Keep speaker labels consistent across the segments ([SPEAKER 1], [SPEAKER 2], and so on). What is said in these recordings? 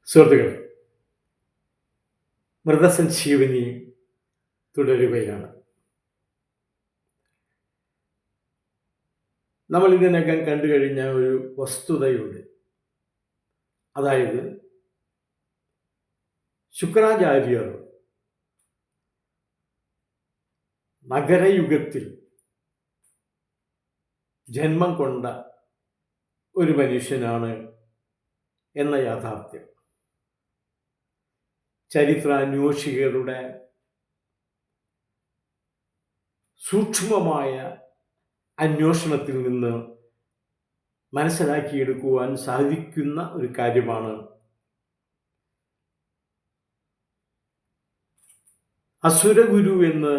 [SPEAKER 1] സുഹൃത്തുക്കളെ, മൃതസഞ്ജീവനി തുടരുകയാണ്. നമ്മൾ ഇതിനകം കണ്ടു കഴിഞ്ഞ ഒരു വസ്തുതയുണ്ട്. അതായത് ശുക്രാചാര്യർ നഗരയുഗത്തിൽ ജന്മം കൊണ്ട ഒരു മനുഷ്യനാണ് എന്ന യാഥാർത്ഥ്യം ചരിത്രാന്വേഷികളുടെ സൂക്ഷ്മമായ അന്വേഷണത്തിൽ നിന്ന് മനസ്സിലാക്കിയെടുക്കുവാൻ സാധിക്കുന്ന ഒരു കാര്യമാണ്. അസുരഗുരു എന്ന്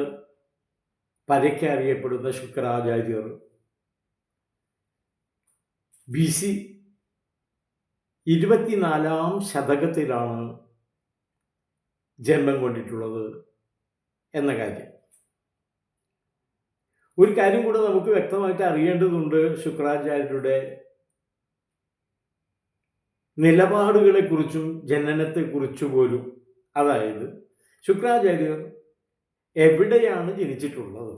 [SPEAKER 1] പരക്കെ അറിയപ്പെടുന്ന ശുക്രാചാര്യർ BC 24-ാം ശതകത്തിലാണ് ജന്മം കൊണ്ടിട്ടുള്ളത് എന്ന കാര്യം. ഒരു കാര്യം കൂടെ നമുക്ക് വ്യക്തമായിട്ട് അറിയേണ്ടതുണ്ട്. ശുക്രാചാര്യരുടെ നിലപാടുകളെക്കുറിച്ചും ജനനത്തെക്കുറിച്ചു പോലും. അതായത് ശുക്രാചാര്യർ എവിടെയാണ് ജനിച്ചിട്ടുള്ളത്?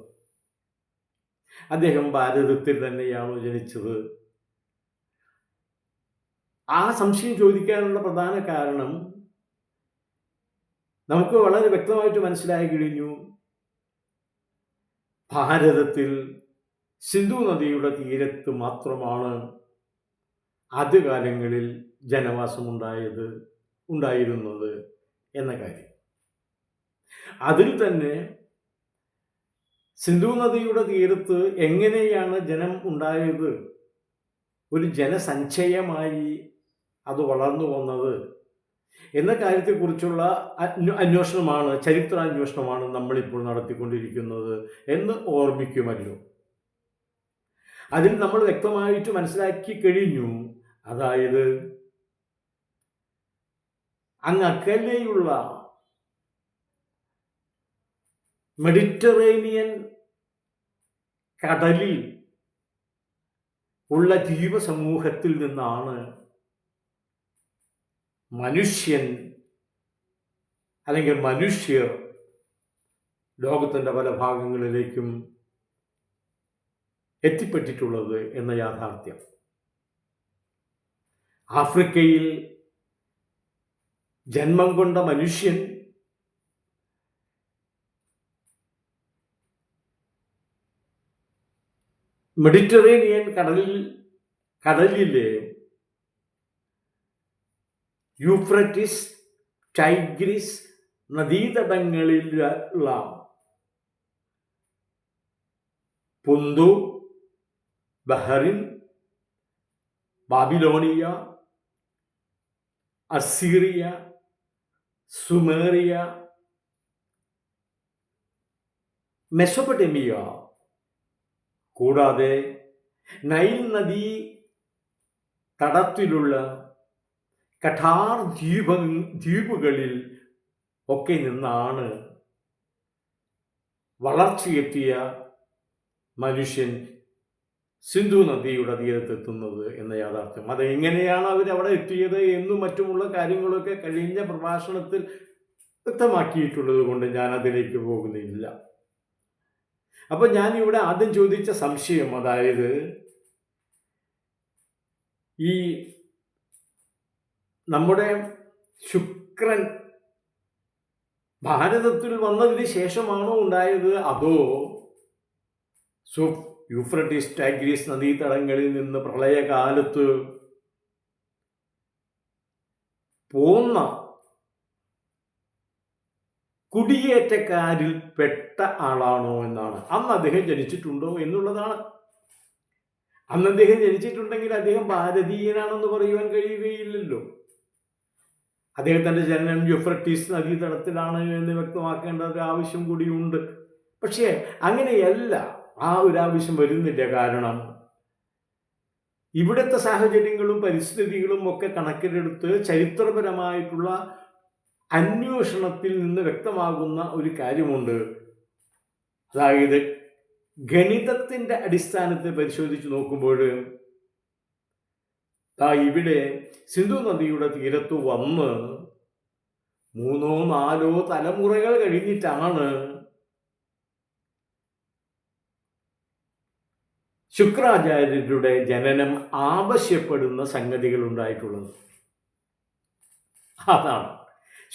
[SPEAKER 1] അദ്ദേഹം ഭാരതത്തിൽ തന്നെയാണോ ജനിച്ചത്? ആ സംശയം ചോദിക്കാനുള്ള പ്രധാന കാരണം നമുക്ക് വളരെ വ്യക്തമായിട്ട് മനസ്സിലായി കഴിഞ്ഞു. ഭാരതത്തിൽ സിന്ധു നദിയുടെ തീരത്ത് മാത്രമാണ് ആദ്യകാലങ്ങളിൽ ജനവാസം ഉണ്ടായിരുന്നത് എന്ന കാര്യം. അതിൽ തന്നെ സിന്ധു നദിയുടെ തീരത്ത് എങ്ങനെയാണ് ജനം ഉണ്ടായത്, ഒരു ജനസഞ്ചയമായി അത് വളർന്നു വന്നത് എന്ന കാര്യത്തെക്കുറിച്ചുള്ള അന്വേഷണമാണ്, ചരിത്രാന്വേഷണമാണ് നമ്മളിപ്പോൾ നടത്തിക്കൊണ്ടിരിക്കുന്നത് എന്ന് ഓർമ്മിക്കുമല്ലോ. അതിൽ നമ്മൾ വ്യക്തമായിട്ട് മനസ്സിലാക്കി കഴിഞ്ഞു. അതായത് അങ്ങക്കലെയുള്ള മെഡിറ്ററേനിയൻ കടലിൽ ഉള്ള ദ്വീപ സമൂഹത്തിൽ നിന്നാണ് മനുഷ്യൻ അല്ലെങ്കിൽ മനുഷ്യർ ലോകത്തിൻ്റെ പല ഭാഗങ്ങളിലേക്കും എത്തിപ്പെട്ടിട്ടുള്ളത് എന്ന യാഥാർത്ഥ്യം. ആഫ്രിക്കയിൽ ജന്മം കൊണ്ട മനുഷ്യൻ മെഡിറ്ററേനിയൻ കടലിലെ യൂഫ്രട്ടീസ്, ടൈഗ്രിസ് നദീതടങ്ങളിലുള്ള പുന്തു, Bahrain, Babylonia, Assyria, Sumeria, Mesopotamia കൂടാതെ നൈൽ നദീ തടത്തിലുള്ള കഠാർ ദ്വീപുകളിൽ ഒക്കെ നിന്നാണ് വളർച്ചയെത്തിയ മനുഷ്യൻ സിന്ധു നദിയുടെ തീരത്തെത്തുന്നത് എന്ന യാഥാർത്ഥ്യം. അത് എങ്ങനെയാണ് അവരവിടെ എത്തിയത് എന്നും മറ്റുമുള്ള കാര്യങ്ങളൊക്കെ കഴിഞ്ഞ പ്രഭാഷണത്തിൽ വ്യക്തമാക്കിയിട്ടുള്ളത് കൊണ്ട് ഞാൻ അതിലേക്ക് പോകുന്നില്ല. അപ്പം ഞാൻ ഇവിടെ ആദ്യം ചോദിച്ച സംശയം, അതായത് ഈ നമ്മുടെ ശുക്രൻ ഭാരതത്തിൽ വന്നതിന് ശേഷമാണോ ഉണ്ടായത്, അതോ യൂഫ്രട്ടീസ്, ടൈഗ്രീസ് നദീതടങ്ങളിൽ നിന്ന് പ്രളയകാലത്ത് പോന്ന കുടിയേറ്റക്കാരിൽ പെട്ട ആളാണോ എന്നാണ്. അന്ന് അദ്ദേഹം ജനിച്ചിട്ടുണ്ടോ എന്നുള്ളതാണ്. അന്ന് അദ്ദേഹം ജനിച്ചിട്ടുണ്ടെങ്കിൽ അദ്ദേഹം ഭാരതീയനാണെന്ന് പറയുവാൻ കഴിയുകയില്ലല്ലോ. അദ്ദേഹത്തിൻ്റെ ജനനം യൂഫ്രട്ടീസ് നദീതടത്തിലാണ് എന്ന് വ്യക്തമാക്കേണ്ട ഒരു ആവശ്യം കൂടിയുണ്ട്. പക്ഷേ അങ്ങനെയല്ല, ആ ഒരു ആവശ്യം വരുന്നില്ല. കാരണം ഇവിടുത്തെ സാഹചര്യങ്ങളും പരിസ്ഥിതികളും ഒക്കെ കണക്കിലെടുത്ത് ചരിത്രപരമായിട്ടുള്ള അന്വേഷണത്തിൽ നിന്ന് വ്യക്തമാകുന്ന ഒരു കാര്യമുണ്ട്. അതായത് ഗണിതത്തിൻ്റെ അടിസ്ഥാനത്തിൽ പരിശോധിച്ച് നോക്കുമ്പോൾ ഇവിടെ സിന്ധു നദിയുടെ തീരത്ത് വന്ന് 3 4 തലമുറകൾ കഴിഞ്ഞിട്ടാണ് ശുക്രാചാര്യരുടെ ജനനം ആവശ്യപ്പെടുന്ന സംഗതികൾ ഉണ്ടായിട്ടുള്ളത്. അതാണ്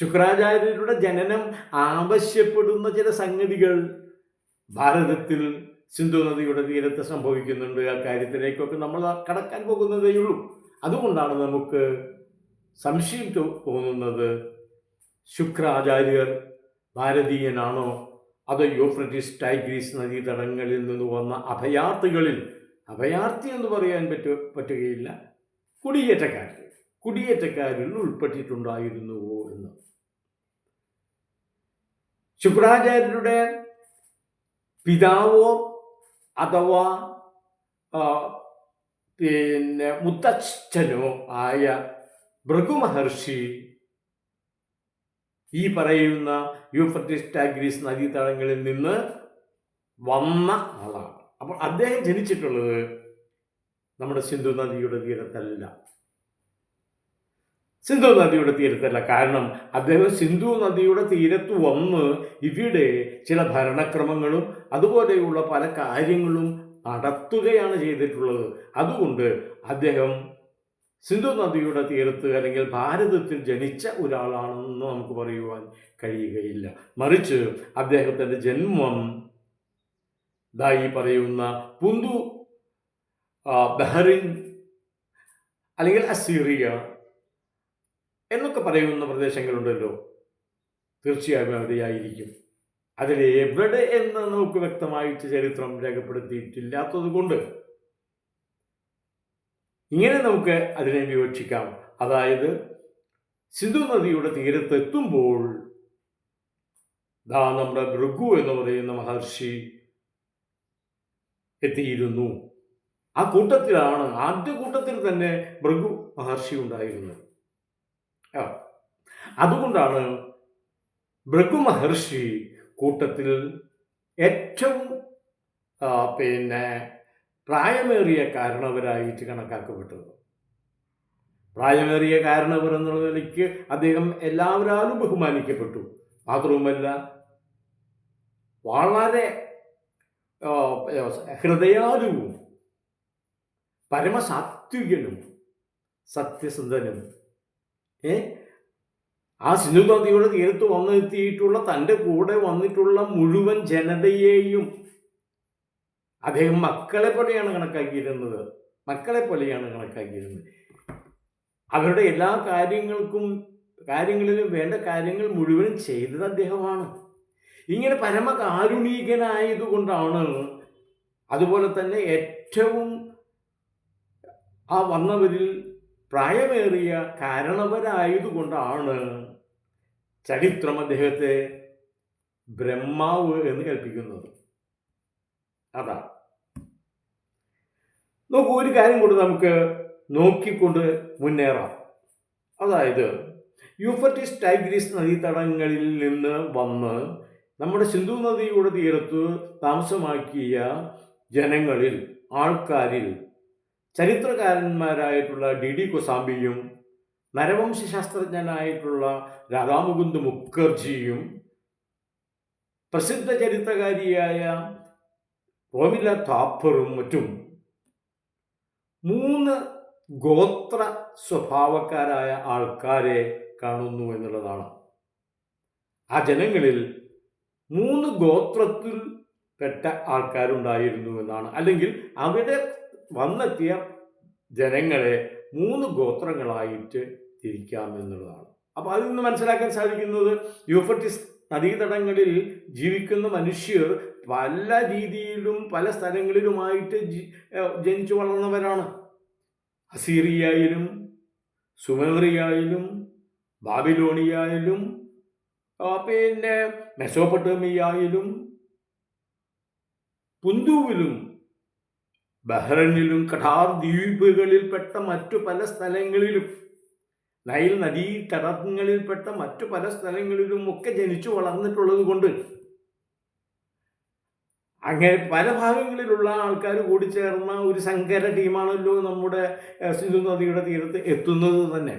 [SPEAKER 1] ശുക്രാചാര്യരുടെ ജനനം ആവശ്യപ്പെടുന്ന ചില സംഗതികൾ ഭാരതത്തിൽ സിന്ധു നദിയുടെ തീരത്ത് സംഭവിക്കുന്നുണ്ട്. ആ കാര്യത്തിലേക്കൊക്കെ നമ്മൾ കടക്കാൻ പോകുന്നതേയുള്ളൂ. അതുകൊണ്ടാണ് നമുക്ക് സംശയം തോന്നുന്നത്, ശുക്രാചാര്യർ ഭാരതീയനാണോ അതോ യൂഫ്രട്ടീസ് ടൈഗ്രീസ് നദീതടങ്ങളിൽ നിന്ന് വന്ന അഭയാർത്ഥി എന്ന് പറയാൻ പറ്റുകയില്ല, കുടിയേറ്റക്കാരിൽ ഉൾപ്പെട്ടിട്ടുണ്ടായിരുന്നുവോ എന്ന്. ശുക്രാചാര്യരുടെ പിതാവോ അഥവാ മുത്തച്ഛനോ ആയ ഭൃഗു മഹർഷി ഈ പറയുന്ന യൂഫ്രട്ടീസ് ടൈഗ്രീസ് നദീതടങ്ങളിൽ നിന്ന് വന്ന ആളാണ്. അപ്പോൾ അദ്ദേഹം ജനിച്ചിട്ടുള്ളത് നമ്മുടെ സിന്ധു നദിയുടെ തീരത്തല്ല. കാരണം അദ്ദേഹം സിന്ധു നദിയുടെ തീരത്ത് വന്ന് ഇവിടെ ചില ഭരണക്രമങ്ങളും അതുപോലെയുള്ള പല കാര്യങ്ങളും നടത്തുകയാണ് ചെയ്തിട്ടുള്ളത്. അതുകൊണ്ട് അദ്ദേഹം സിന്ധു നദിയുടെ തീരത്ത് അല്ലെങ്കിൽ ഭാരതത്തിൽ ജനിച്ച ഒരാളാണെന്ന് നമുക്ക് പറയുവാൻ കഴിയുകയില്ല. മറിച്ച് അദ്ദേഹത്തിൻ്റെ ജന്മം ഈ പറയുന്ന പുന്തു, ബഹ്റിൻ അല്ലെങ്കിൽ അസീറിയ എന്നൊക്കെ പറയുന്ന പ്രദേശങ്ങളുണ്ടല്ലോ, തീർച്ചയായും അവിടെയായിരിക്കും. അതിലെവിടെ എന്ന് നമുക്ക് വ്യക്തമായിട്ട് ചരിത്രം രേഖപ്പെടുത്തിയിട്ടില്ലാത്തത് കൊണ്ട് ഇങ്ങനെ നമുക്ക് അതിനെ വിവക്ഷിക്കാം. അതായത് സിന്ധു നദിയുടെ തീരത്തെത്തുമ്പോൾ നമ്മുടെ ഭൃഗു എന്ന് പറയുന്ന മഹർഷി എത്തിയിരുന്നു. ആ കൂട്ടത്തിലാണ്, ആദ്യ കൂട്ടത്തിൽ തന്നെ ഭൃഗു മഹർഷി ഉണ്ടായിരുന്നത്. അതുകൊണ്ടാണ് ഭൃഗു മഹർഷി കൂട്ടത്തിൽ ഏറ്റവും പ്രായമേറിയ കാരണവരായിട്ട് കണക്കാക്കപ്പെട്ടത്. പ്രായമേറിയ കാരണവർ എന്നുള്ള നിലയ്ക്ക് അദ്ദേഹം എല്ലാവരാലും ബഹുമാനിക്കപ്പെട്ടു. മാത്രവുമല്ല, വളരെ ഹൃദയാലുവും പരമസാത്വികനും സത്യസന്ധനും ആ സിന്ധു നദിയുടെ തീരത്ത് വന്നെത്തിയിട്ടുള്ള തൻ്റെ കൂടെ വന്നിട്ടുള്ള മുഴുവൻ ജനതയെയും അദ്ദേഹം മക്കളെ പോലെയാണ് കണക്കാക്കിയിരുന്നത്. അവരുടെ എല്ലാ കാര്യങ്ങളിലും വേണ്ട കാര്യങ്ങൾ മുഴുവനും ചെയ്തത് അദ്ദേഹമാണ്. ഇങ്ങനെ പരമകാരുണികനായതുകൊണ്ടാണ്, അതുപോലെ തന്നെ ഏറ്റവും ആ വന്നവരിൽ പ്രായമേറിയ കാരണവരായതുകൊണ്ടാണ് ചരിത്രം അദ്ദേഹത്തെ ബ്രഹ്മാവ് എന്ന് കൽപ്പിക്കുന്നത്. അതാണ്. നോക്കൂ, ഒരു കാര്യം കൊണ്ട് നമുക്ക് നോക്കിക്കൊണ്ട് മുന്നേറാം. അതായത് യൂഫ്രട്ടീസ് ടൈഗ്രീസ് നദീതടങ്ങളിൽ നിന്ന് വന്ന് നമ്മുടെ സിന്ധു നദിയുടെ തീരത്ത് താമസമാക്കിയ ആൾക്കാരിൽ ചരിത്രകാരന്മാരായിട്ടുള്ള ഡി കൊസാംബിയും നരവംശാസ്ത്രജ്ഞനായിട്ടുള്ള രാധാമുകുന്ദ് മുഖർജിയും പ്രസിദ്ധ ചരിത്രകാരിയായ റോമില താപ്പറും മറ്റും 3 ഗോത്ര സ്വഭാവക്കാരായ ആൾക്കാരെ കാണുന്നു എന്നുള്ളതാണ്. ആ ജനങ്ങളിൽ 3 ഗോത്രത്തിൽ പെട്ട ആൾക്കാരുണ്ടായിരുന്നു എന്നാണ്. അല്ലെങ്കിൽ അവിടെ വന്നെത്തിയ ജനങ്ങളെ 3 ഗോത്രങ്ങളായിട്ട് തിരിക്കാം എന്നുള്ളതാണ്. അപ്പോൾ അതിൽ നിന്ന് മനസ്സിലാക്കാൻ സാധിക്കുന്നത്, യൂഫ്രട്ടീസ് നദീതടങ്ങളിൽ ജീവിക്കുന്ന മനുഷ്യർ പല രീതിയിലും പല സ്ഥലങ്ങളിലുമായിട്ട് ജനിച്ചു വളർന്നവരാണ്. അസീറിയയിലും സുമേറിയയിലും ബാബിലോണിയയിലും മെസോപ്പൊട്ടേമിയയിലും പുന്തുവിലും ബഹ്റൈനിലും കഠാർ ദ്വീപുകളിൽപ്പെട്ട മറ്റു പല സ്ഥലങ്ങളിലും നൈൽ നദീതടങ്ങളിൽപ്പെട്ട മറ്റു പല സ്ഥലങ്ങളിലും ഒക്കെ ജനിച്ചു വളർന്നിട്ടുള്ളത് കൊണ്ട് അങ്ങനെ പല ഭാഗങ്ങളിലുള്ള ആൾക്കാർ കൂടി ചേർന്ന ഒരു സങ്കര ടീമാണല്ലോ നമ്മുടെ സിന്ധു നദിയുടെ തീരത്ത് എത്തുന്നത് തന്നെ.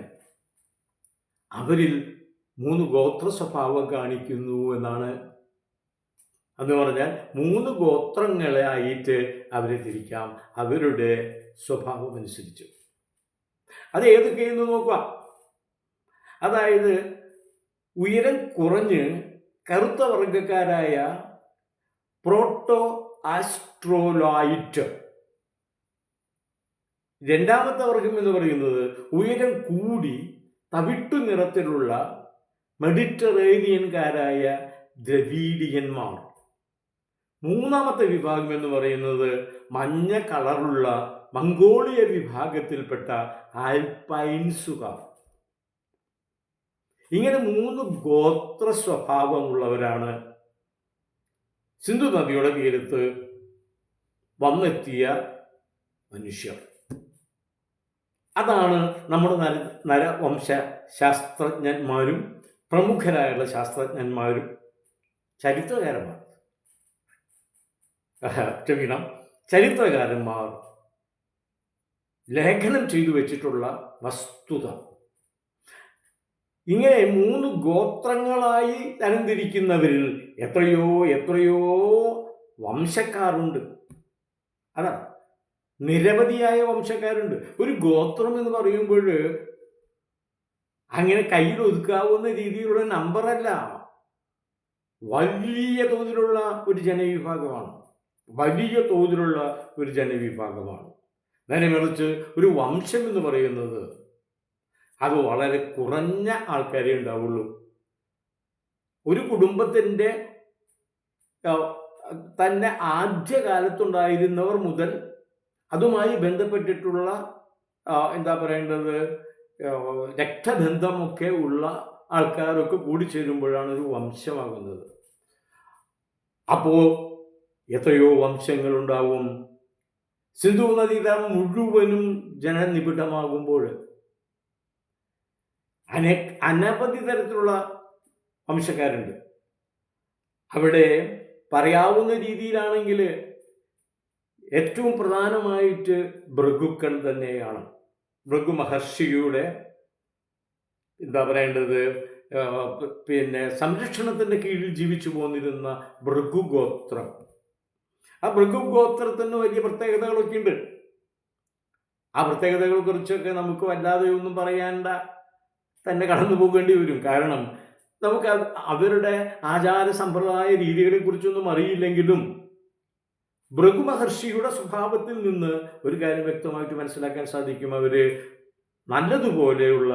[SPEAKER 1] അവരിൽ 3 ഗോത്ര സ്വഭാവം കാണിക്കുന്നു എന്നാണ്. എന്ന് പറഞ്ഞാൽ 3 ഗോത്രങ്ങളായിട്ട് അവരെ തിരിക്കാം അവരുടെ സ്വഭാവം അനുസരിച്ച്. അത് ഏതൊക്കെയെന്ന് നോക്കുക. അതായത് ഉയരം കുറഞ്ഞ് കറുത്ത വർഗക്കാരായ പ്രോട്ടോ ആസ്ട്രോലൈറ്റ്. രണ്ടാമത്തെ വർഗം എന്ന് പറയുന്നത് ഉയരം കൂടി തവിട്ടു നിറത്തിലുള്ള മെഡിറ്ററേനിയൻകാരായ ദ്രവീഡിയന്മാർ. മൂന്നാമത്തെ വിഭാഗം എന്ന് പറയുന്നത് മഞ്ഞ കളറുള്ള മംഗോളിയ വിഭാഗത്തിൽപ്പെട്ട ആൽപൈൻസുകാർ. ഇങ്ങനെ 3 ഗോത്ര സ്വഭാവമുള്ളവരാണ് സിന്ധു നദിയുടെ തീരത്ത് വന്നെത്തിയ മനുഷ്യർ. അതാണ് നമ്മുടെ നരവംശ ശാസ്ത്രജ്ഞന്മാരും പ്രമുഖരായുള്ള ശാസ്ത്രജ്ഞന്മാരും ചരിത്രകാരന്മാർ ലേഖനം ചെയ്തു വെച്ചിട്ടുള്ള വസ്തുത. ഇങ്ങനെ 3 ഗോത്രങ്ങളായി തരംതിരിക്കുന്നവരിൽ എത്രയോ വംശക്കാരുണ്ട്. അതാണ്, നിരവധിയായ വംശക്കാരുണ്ട്. ഒരു ഗോത്രം എന്ന് പറയുമ്പോൾ അങ്ങനെ കയ്യിൽ ഒതുക്കാവുന്ന രീതിയിലുള്ള നമ്പറല്ല. വലിയ തോതിലുള്ള ഒരു ജനവിഭാഗമാണ്. നേരെ മറിച്ച് ഒരു വംശം എന്ന് പറയുന്നത് അത് വളരെ കുറഞ്ഞ ആൾക്കാരെ ഉണ്ടാവുള്ളൂ. ഒരു കുടുംബത്തിൻ്റെ തന്നെ ആദ്യകാലത്തുണ്ടായിരുന്നവർ മുതൽ അതുമായി ബന്ധപ്പെട്ടിട്ടുള്ള രക്തബന്ധമൊക്കെ ഉള്ള ആൾക്കാരൊക്കെ കൂടിച്ചേരുമ്പോഴാണ് ഒരു വംശമാകുന്നത്. അപ്പോൾ എത്രയോ വംശങ്ങളുണ്ടാവും. സിന്ധു നദീതടം മുഴുവനും ജനനിബിഡമാകുമ്പോൾ അനവധി തരത്തിലുള്ള വംശക്കാരുണ്ട്. അവിടെ പറയാവുന്ന രീതിയിലാണെങ്കിൽ ഏറ്റവും പ്രധാനമായിട്ട് ഭൃഗുക്കൾ തന്നെയാണ്. ഭൃഗു മഹർഷിയുടെ സംരക്ഷണത്തിൻ്റെ കീഴിൽ ജീവിച്ചു പോന്നിരുന്ന ഭൃഗുഗോത്രം. ആ ഭൃഗുഗോത്രത്തിന് വലിയ പ്രത്യേകതകളൊക്കെ ഉണ്ട്. ആ പ്രത്യേകതകളെ കുറിച്ചൊക്കെ നമുക്ക് വല്ലാതെ ഒന്നും പറയാണ്ട തന്നെ കടന്നു പോകേണ്ടി വരും. കാരണം നമുക്ക് അവരുടെ ആചാര സമ്പ്രദായ രീതികളെ കുറിച്ചൊന്നും അറിയില്ലെങ്കിലും ഭൃഗു മഹർഷിയുടെ സ്വഭാവത്തിൽ നിന്ന് ഒരു കാര്യം വ്യക്തമായിട്ട് മനസ്സിലാക്കാൻ സാധിക്കും. അവര് നല്ലതുപോലെയുള്ള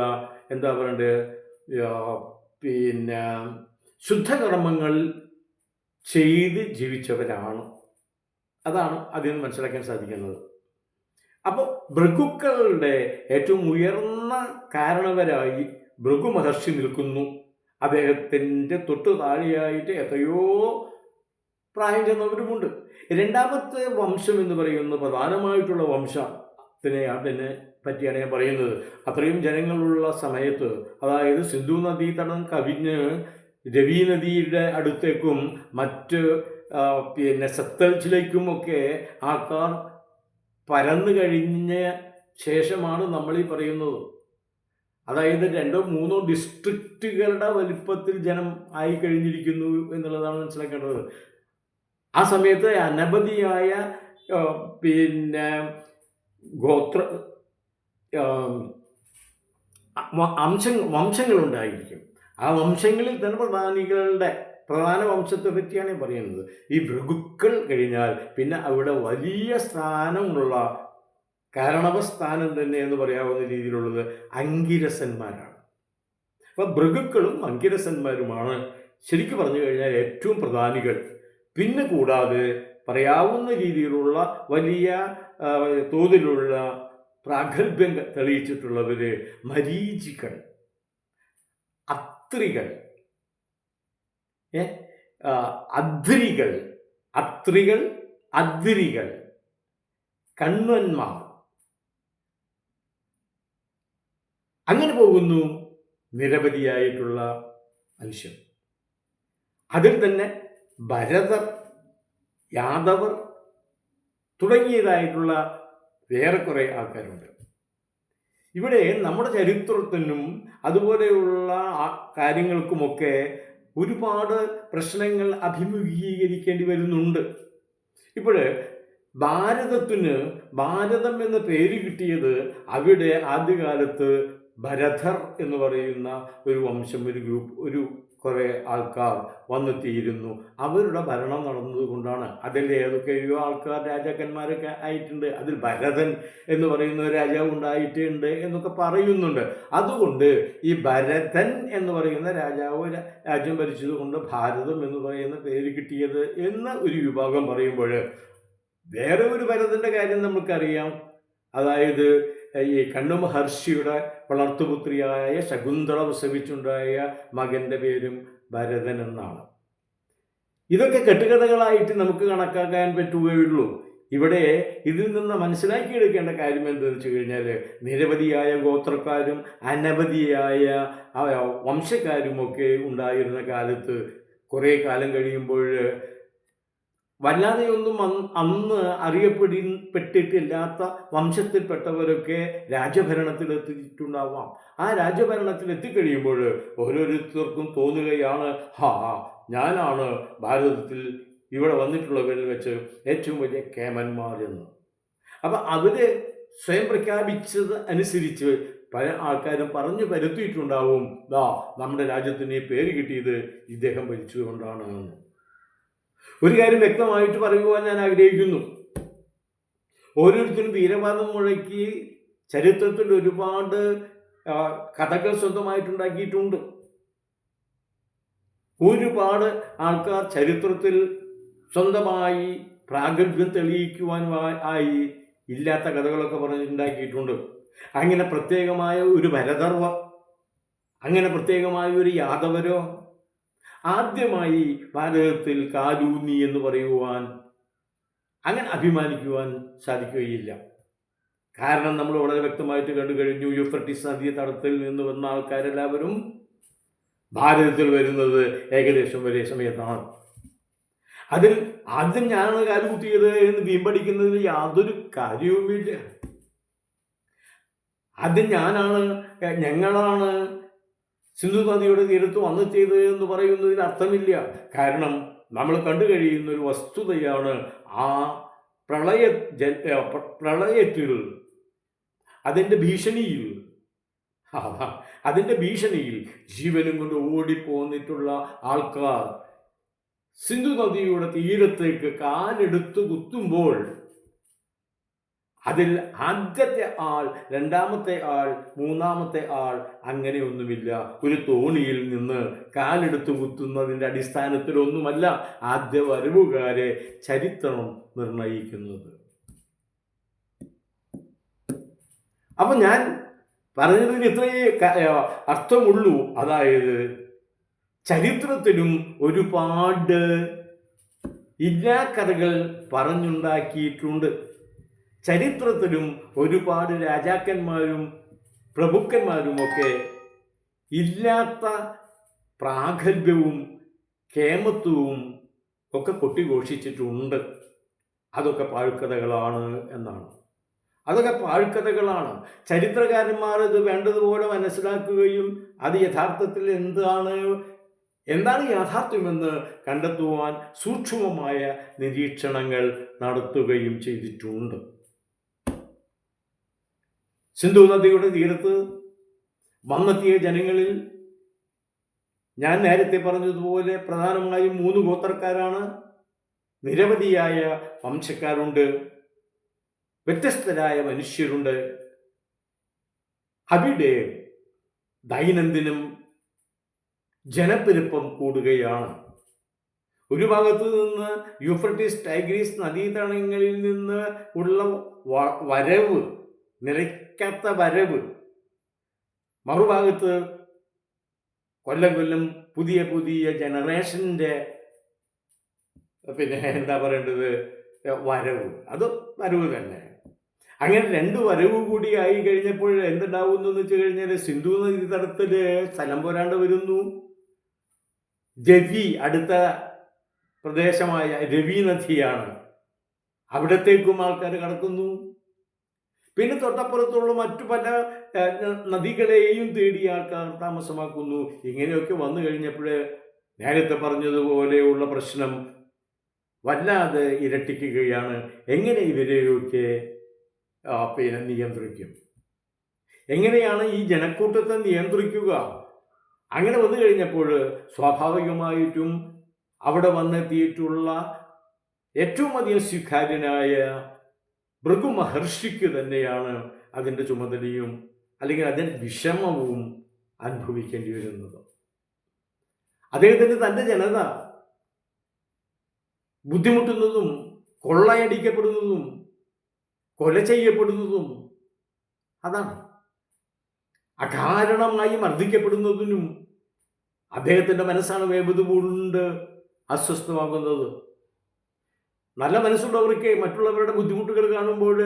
[SPEAKER 1] ശുദ്ധകർമ്മങ്ങൾ ചെയ്ത് ജീവിച്ചവരാണ്. അതാണ് അതിൽ നിന്ന് മനസ്സിലാക്കാൻ സാധിക്കുന്നത്. അപ്പോൾ ഭൃഗുക്കളുടെ ഏറ്റവും ഉയർന്ന കാരണവരായി ഭൃഗു മഹർഷി നിൽക്കുന്നു. അദ്ദേഹത്തിൻ്റെ തൊട്ടു താഴെയായിട്ട് എത്രയോ പ്രായം ചെന്നവരുമുണ്ട്. രണ്ടാമത്തെ വംശം എന്ന് പറയുന്ന പ്രധാനമായിട്ടുള്ള വംശത്തിനെ പറ്റിയാണ് ഞാൻ പറയുന്നത്. അത്രയും ജനങ്ങളുള്ള സമയത്ത്, അതായത് സിന്ധു നദീതടം കവിഞ്ഞ് രവി നദിയുടെ അടുത്തേക്കും മറ്റ് സത്ലജിലേക്കുമൊക്കെ ആൾക്കാർ പരന്നു കഴിഞ്ഞ ശേഷമാണ് നമ്മൾ ഈ പറയുന്നത്. അതായത് 2-3 ഡിസ്ട്രിക്റ്റുകളുടെ വലിപ്പത്തിൽ ജനം ആയി കഴിഞ്ഞിരിക്കുന്നു എന്നുള്ളതാണ് മനസ്സിലാക്കേണ്ടത്. ആ സമയത്ത് അനവധിയായ വംശങ്ങളുണ്ടായിരിക്കും. ആ വംശങ്ങളിൽ തന്നെ പ്രധാന വംശത്തെ പറ്റിയാണ് പറയുന്നത്. ഈ ഭൃഗുക്കൾ കഴിഞ്ഞാൽ പിന്നെ അവിടെ വലിയ സ്ഥാനമുള്ള കാരണവസ്ഥാനം തന്നെ എന്ന് പറയാവുന്ന രീതിയിലുള്ളത് അങ്കിരസന്മാരാണ്. അപ്പം ഭൃഗുക്കളും അങ്കിരസന്മാരുമാണ് ശരിക്കും പറഞ്ഞു കഴിഞ്ഞാൽ ഏറ്റവും പ്രധാനികൾ. പിന്നെ കൂടാതെ പറയാവുന്ന രീതിയിലുള്ള വലിയ തോതിലുള്ള പ്രാഗൽഭ്യം തെളിയിച്ചിട്ടുള്ളവർ മരീചികൾ, അത്രികൾ, അദ്രികൾ, കണ്വന്മാർ, അങ്ങനെ പോകുന്നു നിരവധിയായിട്ടുള്ള മനുഷ്യർ. അതിൽ തന്നെ ഭരതർ യാദവർ തുടങ്ങിയതായിട്ടുള്ള വേറെ കുറേ ആൾക്കാരുണ്ട്. ഇവിടെ നമ്മുടെ ചരിത്രത്തിനും അതുപോലെയുള്ള കാര്യങ്ങൾക്കുമൊക്കെ ഒരുപാട് പ്രശ്നങ്ങൾ അഭിമുഖീകരിക്കേണ്ടി വരുന്നുണ്ട്. ഇപ്പോൾ ഭാരതത്തിന് ഭാരതം എന്ന പേര് കിട്ടിയത് അവിടെ ആദ്യകാലത്ത് ഭരതർ എന്ന് പറയുന്ന ഒരു വംശം, ഒരു ഗ്രൂപ്പ്, ഒരു കുറേ ആൾക്കാർ വന്നെത്തിയിരുന്നു. അവരുടെ ഭരണം നടന്നതുകൊണ്ടാണ്. അതിൽ ഏതൊക്കെയോ ആൾക്കാർ രാജാക്കന്മാരൊക്കെ ആയിട്ടുണ്ട്. അതിൽ ഭരതൻ എന്ന് പറയുന്ന ഒരു രാജാവ് ഉണ്ടായിട്ടുണ്ട് എന്നൊക്കെ പറയുന്നുണ്ട്. അതുകൊണ്ട് ഈ ഭരതൻ എന്ന് പറയുന്ന രാജാവ് രാജ്യം ഭരിച്ചതുകൊണ്ട് ഭാരതം എന്ന് പറയുന്ന പേര് കിട്ടിയത് എന്ന് ഒരു വിഭാഗം പറയുമ്പോൾ, വേറെ ഒരു ഭരതൻ്റെ കാര്യം നമുക്കറിയാം. അതായത് ഈ കണ്ണു മഹർഷിയുടെ വളർത്തുപുത്രിയായ ശകുന്തള പ്രസവിച്ചുണ്ടായ മകൻ്റെ പേരും ഭരതൻ എന്നാണ്. ഇതൊക്കെ കെട്ടുകഥകളായിട്ട് നമുക്ക് കണക്കാക്കാൻ പറ്റുകയുള്ളൂ. ഇവിടെ ഇതിൽ നിന്ന് മനസ്സിലാക്കിയെടുക്കേണ്ട കാര്യം എന്താണെന്ന് വെച്ച് കഴിഞ്ഞാൽ, നിരവധിയായ ഗോത്രക്കാരും അനവധിയായ വംശക്കാരുമൊക്കെ ഉണ്ടായിരുന്ന കാലത്ത് കുറേ കാലം കഴിയുമ്പോൾ വല്ലാതെയൊന്നും അന്ന് അറിയപ്പെട്ടിട്ടില്ലാത്ത വംശത്തിൽപ്പെട്ടവരൊക്കെ രാജ്യഭരണത്തിലെത്തിയിട്ടുണ്ടാവാം. ആ രാജ്യഭരണത്തിലെത്തിക്കഴിയുമ്പോൾ ഓരോരുത്തർക്കും തോന്നുകയാണ്, ഞാനാണ് ഭാരതത്തിൽ ഇവിടെ വന്നിട്ടുള്ളവരിൽ വെച്ച് ഏറ്റവും വലിയ കേമന്മാർ എന്ന്. അപ്പം അവർ സ്വയം പ്രഖ്യാപിച്ചത് അനുസരിച്ച് പല ആൾക്കാരും പറഞ്ഞു പരത്തിയിട്ടുണ്ടാവും, നമ്മുടെ രാജ്യത്തിന് ഈ പേര് കിട്ടിയത് ഇദ്ദേഹം ഭരിച്ചുകൊണ്ടാണ് എന്ന്. ഒരു കാര്യം വ്യക്തമായിട്ട് പറയുവാൻ ഞാൻ ആഗ്രഹിക്കുന്നു. ഓരോരുത്തരും വീരവാദം മുഴക്കി ചരിത്രത്തിൽ ഒരുപാട് കഥകൾ സ്വന്തമായിട്ടുണ്ടാക്കിയിട്ടുണ്ട്. ഒരുപാട് ആൾക്കാർ ചരിത്രത്തിൽ സ്വന്തമായി പ്രാഗൽഭ്യം തെളിയിക്കുവാൻ ആയി ഇല്ലാത്ത കഥകളൊക്കെ പറഞ്ഞുണ്ടാക്കിയിട്ടുണ്ട്. അങ്ങനെ പ്രത്യേകമായ ഒരു ഭരതർവ, അങ്ങനെ പ്രത്യേകമായ ഒരു യാദവരോ ആദ്യമായി ഭാരതത്തിൽ കാലൂന്നി എന്ന് പറയുവാൻ, അങ്ങനെ അഭിമാനിക്കുവാൻ സാധിക്കുകയില്ല. കാരണം നമ്മൾ വളരെ വ്യക്തമായിട്ട് കണ്ടു കഴിഞ്ഞു, യൂഫ്രട്ടീസ് നദീ തടത്തിൽ നിന്ന് വന്ന ആൾക്കാരെല്ലാവരും ഭാരതത്തിൽ വരുന്നത് ഏകദേശം ഒരേ സമയത്താണ്. അതിൽ ആദ്യം ഞാനാണ് കാലുകുത്തിയത് എന്ന് വീമ്പടിക്കുന്നതിൽ യാതൊരു കാര്യവുമില്ല. ആദ്യം ഞങ്ങളാണ് സിന്ധു നദിയുടെ തീരത്ത് വന്നെത്തിയത് എന്ന് പറയുന്നതിൽ അർത്ഥമില്ല. കാരണം നമ്മൾ കണ്ടു കഴിയുന്ന ഒരു വസ്തുതയാണ്, ആ പ്രളയത്തിൽ അതിൻ്റെ ഭീഷണിയിൽ ജീവനും കൊണ്ട് ഓടിപ്പോന്നിട്ടുള്ള ആൾക്കാർ സിന്ധു നദിയുടെ തീരത്തേക്ക് കാലെടുത്ത് കുത്തുമ്പോൾ അതിൽ ആദ്യത്തെ ആൾ, രണ്ടാമത്തെ ആൾ, മൂന്നാമത്തെ ആൾ അങ്ങനെയൊന്നുമില്ല. ഒരു തോണിയിൽ നിന്ന് കാലെടുത്ത് കുത്തുന്നതിൻ്റെ അടിസ്ഥാനത്തിലൊന്നുമല്ല ആദ്യ വരവുകാരെ ചരിത്രം നിർണയിക്കുന്നത്. അപ്പം ഞാൻ പറഞ്ഞതിന് ഇത്രയേ അർത്ഥമുള്ളൂ. അതായത് ചരിത്രത്തിലും ഒരുപാട് ഇല്ലാക്കഥകൾ പറഞ്ഞുണ്ടാക്കിയിട്ടുണ്ട്. ചരിത്രത്തിലും ഒരുപാട് രാജാക്കന്മാരും പ്രഭുക്കന്മാരുമൊക്കെ ഇല്ലാത്ത പ്രാഗൽഭ്യവും കേമത്വവും ഒക്കെ കൊട്ടിഘോഷിച്ചിട്ടുണ്ട്. അതൊക്കെ പാഴ്ക്കഥകളാണ് എന്നാണ്. അതൊക്കെ പാഴ്ക്കഥകളാണ്. ചരിത്രകാരന്മാർ ഇത് വേണ്ടതുപോലെ മനസ്സിലാക്കുകയും അത് യഥാർത്ഥത്തിൽ എന്താണ് യാഥാർത്ഥ്യമെന്ന് കണ്ടെത്തുവാൻ സൂക്ഷ്മമായ നിരീക്ഷണങ്ങൾ നടത്തുകയും ചെയ്തിട്ടുണ്ട്. സിന്ധു നദിയുടെ തീരത്ത് വന്നെത്തിയ ജനങ്ങളിൽ ഞാൻ നേരത്തെ പറഞ്ഞതുപോലെ പ്രധാനമായും 3 ഗോത്രക്കാരാണ്. നിരവധിയായ വംശക്കാരുണ്ട്, വ്യത്യസ്തരായ മനുഷ്യരുണ്ട്. അവിടെ ദൈനംദിനം ജനപ്പെരുപ്പം കൂടുകയാണ്. ഒരു ഭാഗത്ത് നിന്ന് യൂഫ്രട്ടീസ് ടൈഗ്രീസ് നദീതടങ്ങളിൽ നിന്ന് ഉള്ള വരവ്, നിലയ്ക്കാത്ത വരവ്, മറുഭാഗത്ത് കൊല്ലം പുതിയ ജനറേഷൻ്റെ വരവ്. അത് വരവ് തന്നെ. അങ്ങനെ 2 വരവ് കൂടി ആയി കഴിഞ്ഞപ്പോൾ എന്തുണ്ടാവുന്നു എന്ന് വെച്ച് കഴിഞ്ഞാൽ, സിന്ധു നദീ തടത്തിൽ സ്ഥലം പോരാണ്ട് വരുന്നു. രവി, അടുത്ത പ്രദേശമായ രവി നദിയാണ്. അവിടത്തേക്കും ആൾക്കാർ കടക്കുന്നു. പിന്നെ തൊട്ടപ്പുറത്തുള്ള മറ്റു പല നദികളെയും തേടി ആൾക്കാർ താമസമാക്കുന്നു. ഇങ്ങനെയൊക്കെ വന്നു കഴിഞ്ഞപ്പോൾ നേരത്തെ പറഞ്ഞതുപോലെയുള്ള പ്രശ്നം വല്ലാതെ ഇരട്ടിക്കുകയാണ്. എങ്ങനെ ഇവരെയൊക്കെ നിയന്ത്രിക്കും? എങ്ങനെയാണ് ഈ ജനക്കൂട്ടത്തെ നിയന്ത്രിക്കുക? അങ്ങനെ വന്നു കഴിഞ്ഞപ്പോൾ സ്വാഭാവികമായിട്ടും അവിടെ വന്നെത്തിയിട്ടുള്ള ഏറ്റവും അധികം സ്വീകാര്യനായ ഭൃഗു മഹർഷിക്ക് തന്നെയാണ് അതിൻ്റെ ചുമതലയും അല്ലെങ്കിൽ അതിൻ്റെ വിഷമവും അനുഭവിക്കേണ്ടി വരുന്നത്. അദ്ദേഹത്തിന് തൻ്റെ ജനത ബുദ്ധിമുട്ടുന്നതും കൊള്ളയടിക്കപ്പെടുന്നതും കൊല ചെയ്യപ്പെടുന്നതും അതാണ്. അകാരണമായി മർദ്ദിക്കപ്പെടുന്നതിനും അദ്ദേഹത്തിൻ്റെ മനസ്സാണ് വേവത് കൊണ്ട് അസ്വസ്ഥമാകുന്നത്. നല്ല മനസ്സുള്ളവർക്ക് മറ്റുള്ളവരുടെ ബുദ്ധിമുട്ടുകൾ കാണുമ്പോൾ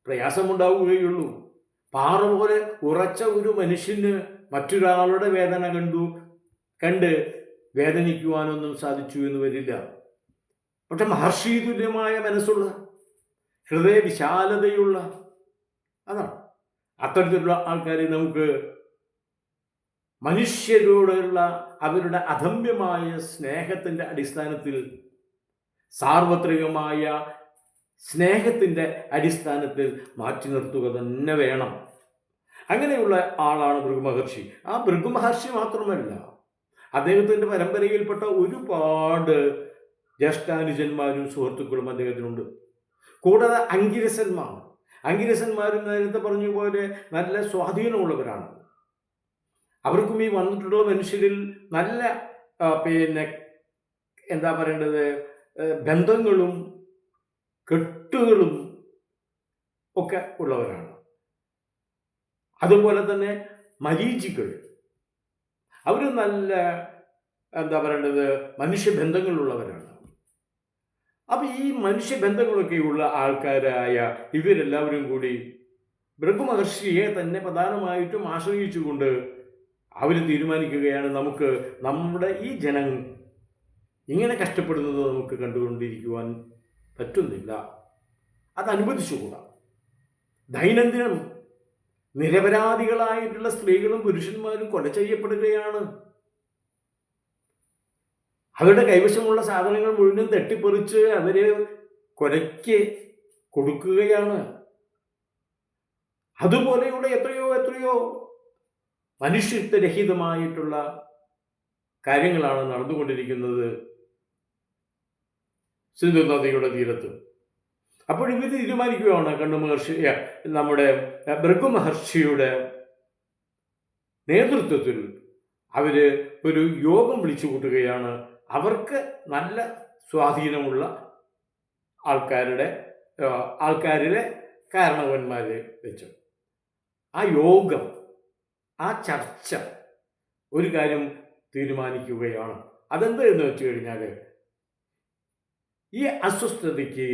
[SPEAKER 1] പ്രയാസമുണ്ടാവുകയുള്ളൂ. പാറ പോലെ ഉറച്ച ഒരു മനുഷ്യന് മറ്റൊരാളുടെ വേദന കണ്ട് വേദനിക്കുവാനൊന്നും സാധിച്ചു എന്ന് വരില്ല. പക്ഷെ മഹർഷി തുല്യമായ മനസ്സുള്ള, ഹൃദയ വിശാലതയുള്ള, അതാണ് അത്തരത്തിലുള്ള ആൾക്കാരെ നമുക്ക് മനുഷ്യരോടുള്ള അവരുടെ അദമ്യമായ സ്നേഹത്തിൻ്റെ അടിസ്ഥാനത്തിൽ, സാർവത്രികമായ സ്നേഹത്തിൻ്റെ അടിസ്ഥാനത്തിൽ മാറ്റി നിർത്തുക തന്നെ വേണം. അങ്ങനെയുള്ള ആളാണ് ഭൃഗു മഹർഷി. ആ ഭൃഗു മഹർഷി മാത്രമല്ല, അദ്ദേഹത്തിൻ്റെ പരമ്പരയിൽപ്പെട്ട ഒരുപാട് ജ്യേഷ്ഠാനുജന്മാരും സുഹൃത്തുക്കളും അദ്ദേഹത്തിനുണ്ട്. കൂടാതെ അങ്കിരസന്മാരും നേരത്തെ പറഞ്ഞ പോലെ നല്ല സ്വാധീനമുള്ളവരാണ്. അവർക്കും ഈ വന്നിട്ടുള്ള മനുഷ്യരിൽ നല്ല എന്താ പറയേണ്ടത്, ബന്ധങ്ങളും കെട്ടുകളും ഒക്കെ ഉള്ളവരാണ്. അതുപോലെ തന്നെ മരീചികൾ, അവർ നല്ല എന്താ പറയേണ്ടത് മനുഷ്യബന്ധങ്ങളുള്ളവരാണ്. അപ്പം ഈ മനുഷ്യബന്ധങ്ങളൊക്കെയുള്ള ആൾക്കാരായ ഇവരെല്ലാവരും കൂടി ഭൃഗു മഹർഷിയെ തന്നെ പ്രധാനമായിട്ടും ആശ്രയിച്ചുകൊണ്ട് അവർ തീരുമാനിക്കുകയാണ്, നമുക്ക് നമ്മുടെ ഈ ജനം ഇങ്ങനെ കഷ്ടപ്പെടുന്നത് നമുക്ക് കണ്ടുകൊണ്ടിരിക്കുവാൻ പറ്റുന്നില്ല, അത് അനുവദിച്ചുകൂടാ. ദൈനംദിനം നിരപരാധികളായിട്ടുള്ള സ്ത്രീകളും പുരുഷന്മാരും കൊല ചെയ്യപ്പെടുകയാണ്. അവരുടെ കൈവശമുള്ള സാധനങ്ങൾ മുഴുവൻ തട്ടിപ്പറിച്ച് അവരെ കൊലയ്ക്ക് കൊടുക്കുകയാണ്. അതുപോലെയുള്ള എത്രയോ മനുഷ്യത്വരഹിതമായിട്ടുള്ള കാര്യങ്ങളാണ് നടന്നുകൊണ്ടിരിക്കുന്നത് സിന്ധു നദിയുടെ തീരത്ത്. അപ്പോൾ ഇവർ തീരുമാനിക്കുകയാണ്, നമ്മുടെ ഭൃഗു മഹർഷിയുടെ നേതൃത്വത്തിൽ അവർ ഒരു യോഗം വിളിച്ചു കൂട്ടുകയാണ്. അവർക്ക് നല്ല സ്വാധീനമുള്ള ആൾക്കാരിലെ കാരണവന്മാരെ വെച്ച് ആ യോഗം, ആ ചർച്ച ഒരു കാര്യം തീരുമാനിക്കുകയാണ്. അതെന്തെന്ന് വെച്ച് കഴിഞ്ഞാൽ, ഈ അസ്വസ്ഥതയ്ക്ക്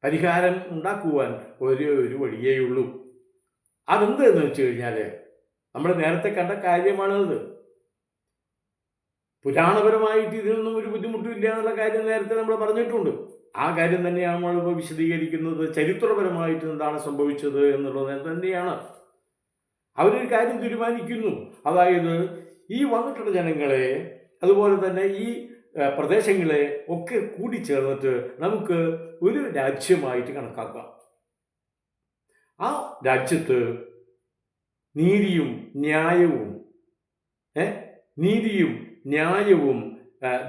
[SPEAKER 1] പരിഹാരം ഉണ്ടാക്കുവാൻ ഒരു വഴിയേ ഉള്ളൂ. അതെന്തെന്ന് വെച്ച് കഴിഞ്ഞാൽ, നമ്മൾ നേരത്തെ കണ്ട കാര്യമാണത്. പുരാണപരമായിട്ട് ഇതിനൊന്നും ഒരു ബുദ്ധിമുട്ടില്ല എന്നുള്ള കാര്യം നേരത്തെ നമ്മൾ പറഞ്ഞിട്ടുണ്ട്. ആ കാര്യം തന്നെയാണ് നമ്മളിപ്പോൾ വിശദീകരിക്കുന്നത്. ചരിത്രപരമായിട്ട് എന്താണ് സംഭവിച്ചത് എന്നുള്ളത് തന്നെയാണ്. അവരൊരു കാര്യം തീരുമാനിക്കുന്നു, അതായത് ഈ വന്നിട്ടുള്ള ജനങ്ങളെ, അതുപോലെ തന്നെ ഈ പ്രദേശങ്ങളെ ഒക്കെ കൂടിച്ചേർന്നിട്ട് നമുക്ക് ഒരു രാജ്യമായിട്ട് കണക്കാക്കാം. ആ രാജ്യത്ത് നീതിയും ന്യായവും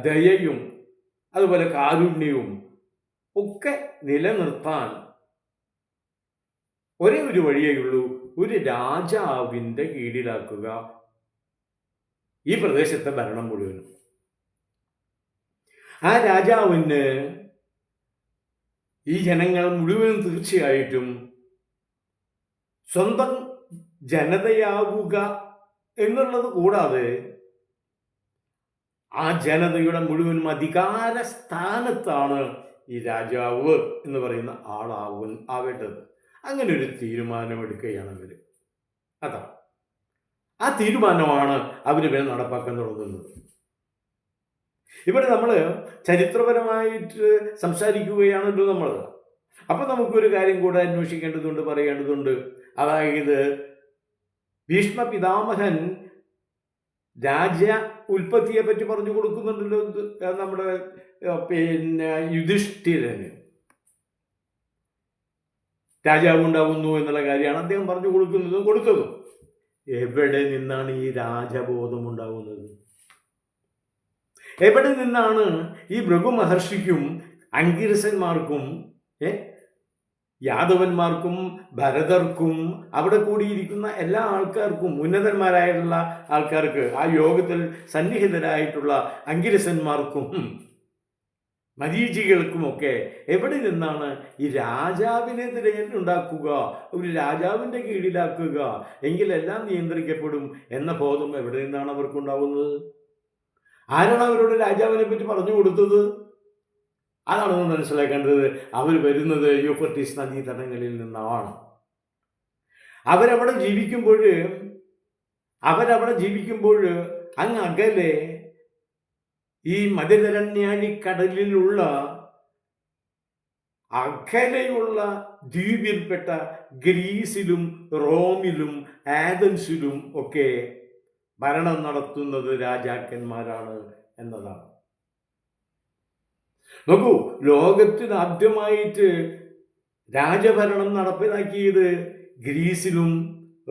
[SPEAKER 1] ദയയും അതുപോലെ കാരുണ്യവും ഒക്കെ നിലനിർത്താൻ ഒരേ ഒരു വഴിയേ ഉള്ളൂ, ഒരു രാജാവിൻ്റെ കീഴിലാക്കുക ഈ പ്രദേശത്തെ ഭരണം മുഴുവനും. ആ രാജാവിന് ഈ ജനങ്ങൾ മുഴുവനും തീർച്ചയായിട്ടും സ്വന്തം ജനതയാവുക എന്നുള്ളത് കൂടാതെ ആ ജനതയുടെ മുഴുവനും അധികാര സ്ഥാനത്താണ് ഈ രാജാവ് എന്ന് പറയുന്ന ആവേണ്ടത്. അങ്ങനെ ഒരു തീരുമാനമെടുക്കുകയാണ് അവർ. അതാണ് ആ തീരുമാനമാണ് അവർ നടപ്പാക്കാൻ തുടങ്ങുന്നത്. ഇവിടെ നമ്മൾ ചരിത്രപരമായിട്ട് സംസാരിക്കുകയാണല്ലോ നമ്മൾ. അപ്പം നമുക്കൊരു കാര്യം കൂടെ അന്വേഷിക്കേണ്ടതുണ്ട്, പറയേണ്ടതുണ്ട്. അതായത് ഭീഷ്മ പിതാമഹൻ രാജ ഉൽപ്പത്തിയെ പറ്റി പറഞ്ഞു കൊടുക്കുന്നുണ്ടല്ലോ നമ്മുടെ യുധിഷ്ഠിരന്. രാജാവ് ഉണ്ടാവുന്നു എന്നുള്ള കാര്യമാണ് അദ്ദേഹം പറഞ്ഞു കൊടുത്തതും. എവിടെ നിന്നാണ് ഈ രാജബോധം ഉണ്ടാവുന്നത്? എവിടെ നിന്നാണ് ഈ ഭൃഗു മഹർഷിക്കും അങ്കിരസന്മാർക്കും യാദവന്മാർക്കും ഭരതർക്കും അവിടെ കൂടിയിരിക്കുന്ന എല്ലാ ആൾക്കാർക്കും, ഉന്നതന്മാരായിട്ടുള്ള ആൾക്കാർക്ക്, ആ യോഗത്തിൽ സന്നിഹിതരായിട്ടുള്ള അങ്കിരസന്മാർക്കും മരീചികൾക്കുമൊക്കെ എവിടെ നിന്നാണ് ഈ രാജാവിനെ തിരഞ്ഞെടുപ്പുണ്ടാക്കുക, ഒരു രാജാവിൻ്റെ കീഴിലാക്കുക, എങ്കിലെല്ലാം നിയന്ത്രിക്കപ്പെടും എന്ന ബോധം എവിടെ നിന്നാണ് അവർക്കുണ്ടാവുന്നത്? ആരാണ് അവരോട് രാജാവിനെ പറ്റി പറഞ്ഞു കൊടുത്തത്? അതാണ് നമ്മൾ മനസ്സിലാക്കേണ്ടത്. അവർ വരുന്നത് യൂഫ്രട്ടീസ് നദീതടങ്ങളിൽ നിന്നാണ്. അവരവിടെ ജീവിക്കുമ്പോൾ അങ്ങ് അകലെ ഈ മതിലരണ്യാഴിക്കടലിലുള്ള അകലെയുള്ള ദ്വീപിൽപ്പെട്ട ഗ്രീസിലും റോമിലും ആഥൻസിലും ഒക്കെ ഭരണം നടത്തുന്നത് രാജാക്കന്മാരാണ് എന്നതാണ്. നോക്കൂ, ലോകത്തിന് ആദ്യമായിട്ട് രാജഭരണം നടപ്പിലാക്കിയത് ഗ്രീസിലും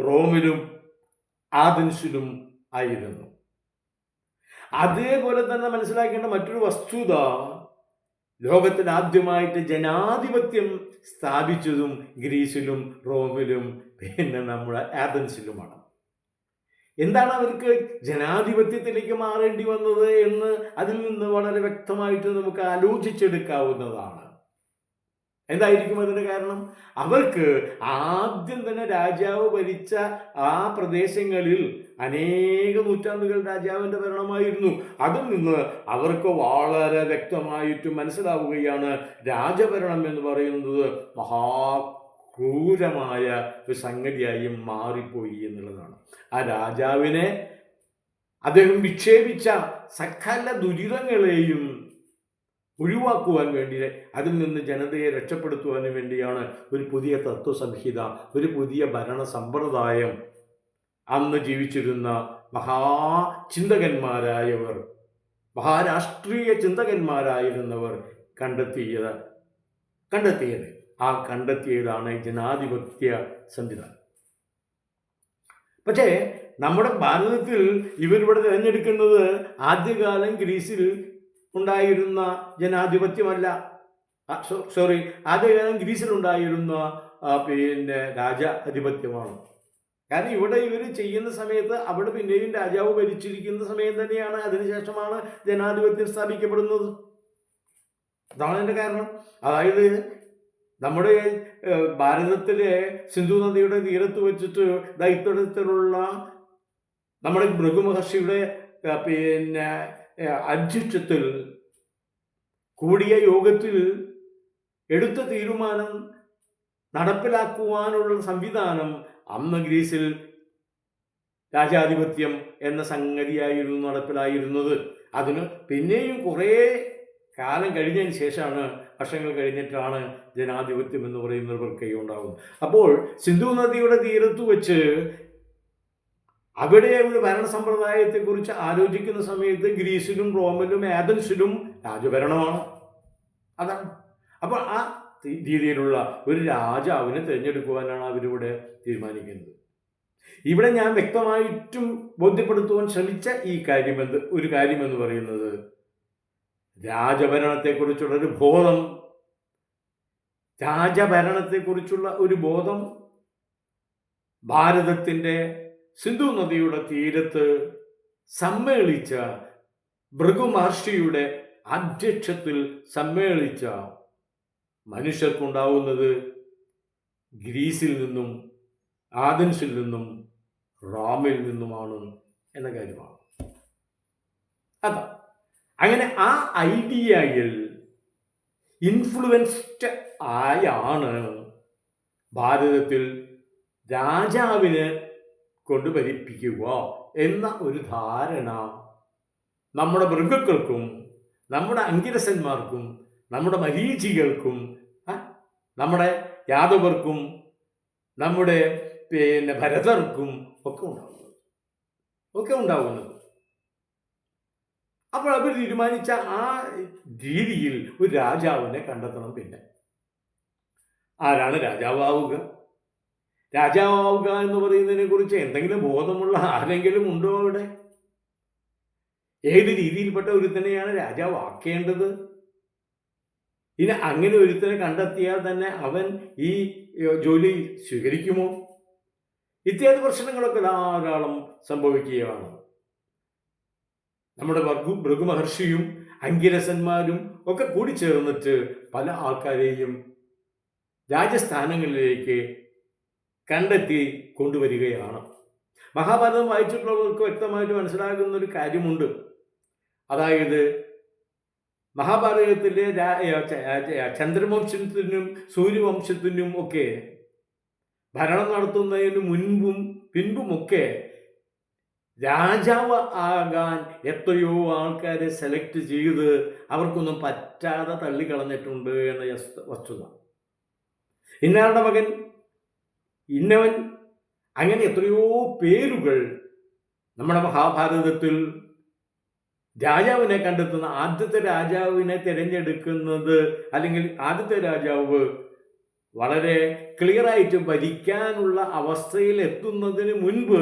[SPEAKER 1] റോമിലും ആഥൻസിലും ആയിരുന്നു. അതേപോലെ തന്നെ മനസ്സിലാക്കേണ്ട മറ്റൊരു വസ്തുത, ലോകത്തിൽ ആദ്യമായിട്ട് ജനാധിപത്യം സ്ഥാപിച്ചതും ഗ്രീസിലും റോമിലും പിന്നെ നമ്മുടെ ആഥൻസിലുമാണ്. എന്താണ് അവർക്ക് ജനാധിപത്യത്തിലേക്ക് മാറേണ്ടി വന്നത് എന്ന് അതിൽ നിന്ന് വളരെ വ്യക്തമായിട്ട് നമുക്ക് ആലോചിച്ചെടുക്കാവുന്നതാണ്. എന്തായിരിക്കും അതിന് കാരണം? അവർക്ക് ആദ്യം തന്നെ രാജാവ് ഭരിച്ച ആ പ്രദേശങ്ങളിൽ അനേക നൂറ്റാണ്ടുകൾ രാജാവിൻ്റെ ഭരണമായിരുന്നു. അതിൽ നിന്ന് അവർക്ക് വളരെ വ്യക്തമായിട്ട് മനസ്സിലാവുകയാണ് രാജഭരണം എന്ന് പറയുന്നത് ക്രൂരമായ ഒരു സംഗതിയായി മാറിപ്പോയി എന്നുള്ളതാണ്. ആ രാജാവിനെ അദ്ദേഹം വിക്ഷേപിച്ച സകല ദുരിതങ്ങളെയും ഒഴിവാക്കുവാൻ വേണ്ടി, അതിൽ നിന്ന് ജനതയെ രക്ഷപ്പെടുത്തുവാൻ വേണ്ടിയാണ് ഒരു പുതിയ തത്വസംഹിത, ഒരു പുതിയ ഭരണ സമ്പ്രദായം അന്ന് ജീവിച്ചിരുന്ന മഹാചിന്തകന്മാരായവർ, മഹാരാഷ്ട്രീയ ചിന്തകന്മാരായിരുന്നവർ കണ്ടെത്തിയത്. ആ കണ്ടെത്തിയതാണ് ജനാധിപത്യ സംവിധാനം. പക്ഷേ നമ്മുടെ ഭാരതത്തിൽ ഇവരിവിടെ തിരഞ്ഞെടുക്കുന്നത് ആദ്യകാലം ഗ്രീസിൽ ഉണ്ടായിരുന്ന ജനാധിപത്യമല്ല, ആദ്യകാലം ഗ്രീസിലുണ്ടായിരുന്ന രാജാധിപത്യമാണ്. കാരണം ഇവിടെ ഇവർ ചെയ്യുന്ന സമയത്ത് അവിടെ പിന്നെയും രാജാവ് ഭരിച്ചിരിക്കുന്ന സമയം തന്നെയാണ്. അതിനുശേഷമാണ് ജനാധിപത്യം സ്ഥാപിക്കപ്പെടുന്നത്. അതാണ് അതിൻ്റെ കാരണം. അതായത് നമ്മുടെ ഭാരതത്തിലെ സിന്ധു നദിയുടെ തീരത്ത് വെച്ചിട്ട് ഇത്തരത്തിലുള്ള നമ്മുടെ ഭൃഗു മഹർഷിയുടെ അധ്യക്ഷത്തിൽ കൂടിയ യോഗത്തിൽ എടുത്ത തീരുമാനം നടപ്പിലാക്കുവാനുള്ള സംവിധാനം അന്ന് ഗ്രീസിൽ രാജാധിപത്യം എന്ന സംഗതിയായിരുന്നു നടപ്പിലായിരുന്നത്. അതിന് പിന്നെയും കുറേ കാലം കഴിഞ്ഞതിന് ശേഷമാണ്, വർഷങ്ങൾ കഴിഞ്ഞിട്ടാണ് ജനാധിപത്യം എന്ന് പറയുന്ന ഒരു പ്രക്രിയ ഉണ്ടാകുന്നത്. അപ്പോൾ സിന്ധു നദിയുടെ തീരത്ത് വെച്ച് അവിടെ ഒരു ഭരണ സമ്പ്രദായത്തെക്കുറിച്ച് ആലോചിക്കുന്ന സമയത്ത് ഗ്രീസിലും റോമിലും ആഥൻസിലും രാജഭരണമാണ്. അതാണ്. അപ്പോൾ ആ രീതിയിലുള്ള ഒരു രാജാവിനെ തിരഞ്ഞെടുക്കുവാനാണ് അവരിവിടെ തീരുമാനിക്കുന്നത്. ഇവിടെ ഞാൻ വ്യക്തമായിട്ടും ബോധ്യപ്പെടുത്തുവാൻ ശ്രമിച്ച ഒരു കാര്യമെന്ന് പറയുന്നത്, രാജഭരണത്തെക്കുറിച്ചുള്ള ഒരു ബോധം ഭാരതത്തിൻ്റെ സിന്ധു നദിയുടെ തീരത്ത് സമ്മേളിച്ച ഭൃഗു മഹർഷിയുടെ അധ്യക്ഷത്തിൽ സമ്മേളിച്ച മനുഷ്യർക്കുണ്ടാവുന്നത് ഗ്രീസിൽ നിന്നും ആഥൻസിൽ നിന്നും റോമിൽ നിന്നുമാണ് എന്ന കാര്യമാണ്. അതാ അങ്ങനെ ആ ഐഡിയയിൽ ഇൻഫ്ലുവൻസ്ഡ് ആയാണ് ഭാരതത്തിൽ രാജാവിനെ കൊണ്ട് ഭരിപ്പിക്കുക എന്ന ഒരു ധാരണ നമ്മുടെ മൃഗങ്ങൾക്കും നമ്മുടെ അങ്കിരസന്മാർക്കും നമ്മുടെ മരീചികൾക്കും നമ്മുടെ യാദവർക്കും നമ്മുടെ ഭരതർക്കും ഒക്കെ ഉണ്ടാവുന്നത്. അപ്പോൾ അവർ തീരുമാനിച്ച ആ രീതിയിൽ ഒരു രാജാവിനെ കണ്ടെത്തണം. പിന്നെ ആരാണ് രാജാവാവുക? രാജാവാവുക എന്ന് പറയുന്നതിനെ കുറിച്ച് എന്തെങ്കിലും ബോധമുള്ള ആരെങ്കിലും ഉണ്ടോ അവിടെ? ഏത് രീതിയിൽപ്പെട്ട ഒരുത്തനെയാണ് രാജാവാക്കേണ്ടത്? ഇനി അങ്ങനെ ഒരുത്തനെ കണ്ടെത്തിയാൽ തന്നെ അവൻ ഈ ജോലി സ്വീകരിക്കുമോ? ഇത്യാദി പ്രശ്നങ്ങളൊക്കെ ധാരാളം സംഭവിക്കുകയാണ്. നമ്മുടെ ഭൃഗു മഹർഷിയും അങ്കിരസന്മാരും ഒക്കെ കൂടി ചേർന്നിട്ട് പല ആൾക്കാരെയും രാജസ്ഥാനങ്ങളിലേക്ക് കണ്ടെത്തി കൊണ്ടുവരികയാണ്. മഹാഭാരതം വായിച്ചിട്ടുള്ളവർക്ക് വ്യക്തമായിട്ട് മനസ്സിലാകുന്ന ഒരു കാര്യമുണ്ട്. അതായത് മഹാഭാരതത്തിലെ ചന്ദ്രവംശത്തിനും സൂര്യവംശത്തിനും ഒക്കെ ഭരണം നടത്തുന്നതിന് മുൻപും പിൻപുമൊക്കെ രാജാവ് ആകാൻ എത്രയോ ആൾക്കാരെ സെലക്ട് ചെയ്ത് അവർക്കൊന്നും പറ്റാതെ തള്ളിക്കളഞ്ഞിട്ടുണ്ട് എന്ന വസ്തുത. ഇന്നയാളുടെ മകൻ, ഇന്നവൻ, അങ്ങനെ എത്രയോ പേരുകൾ നമ്മുടെ മഹാഭാരതത്തിൽ രാജാവിനെ കണ്ടെത്തുന്ന, ആദ്യത്തെ രാജാവിനെ തിരഞ്ഞെടുക്കുന്നത്, അല്ലെങ്കിൽ ആദ്യത്തെ രാജാവ് വളരെ ക്ലിയറായിട്ട് ഭരിക്കാനുള്ള അവസ്ഥയിൽ എത്തുന്നതിന് മുൻപ്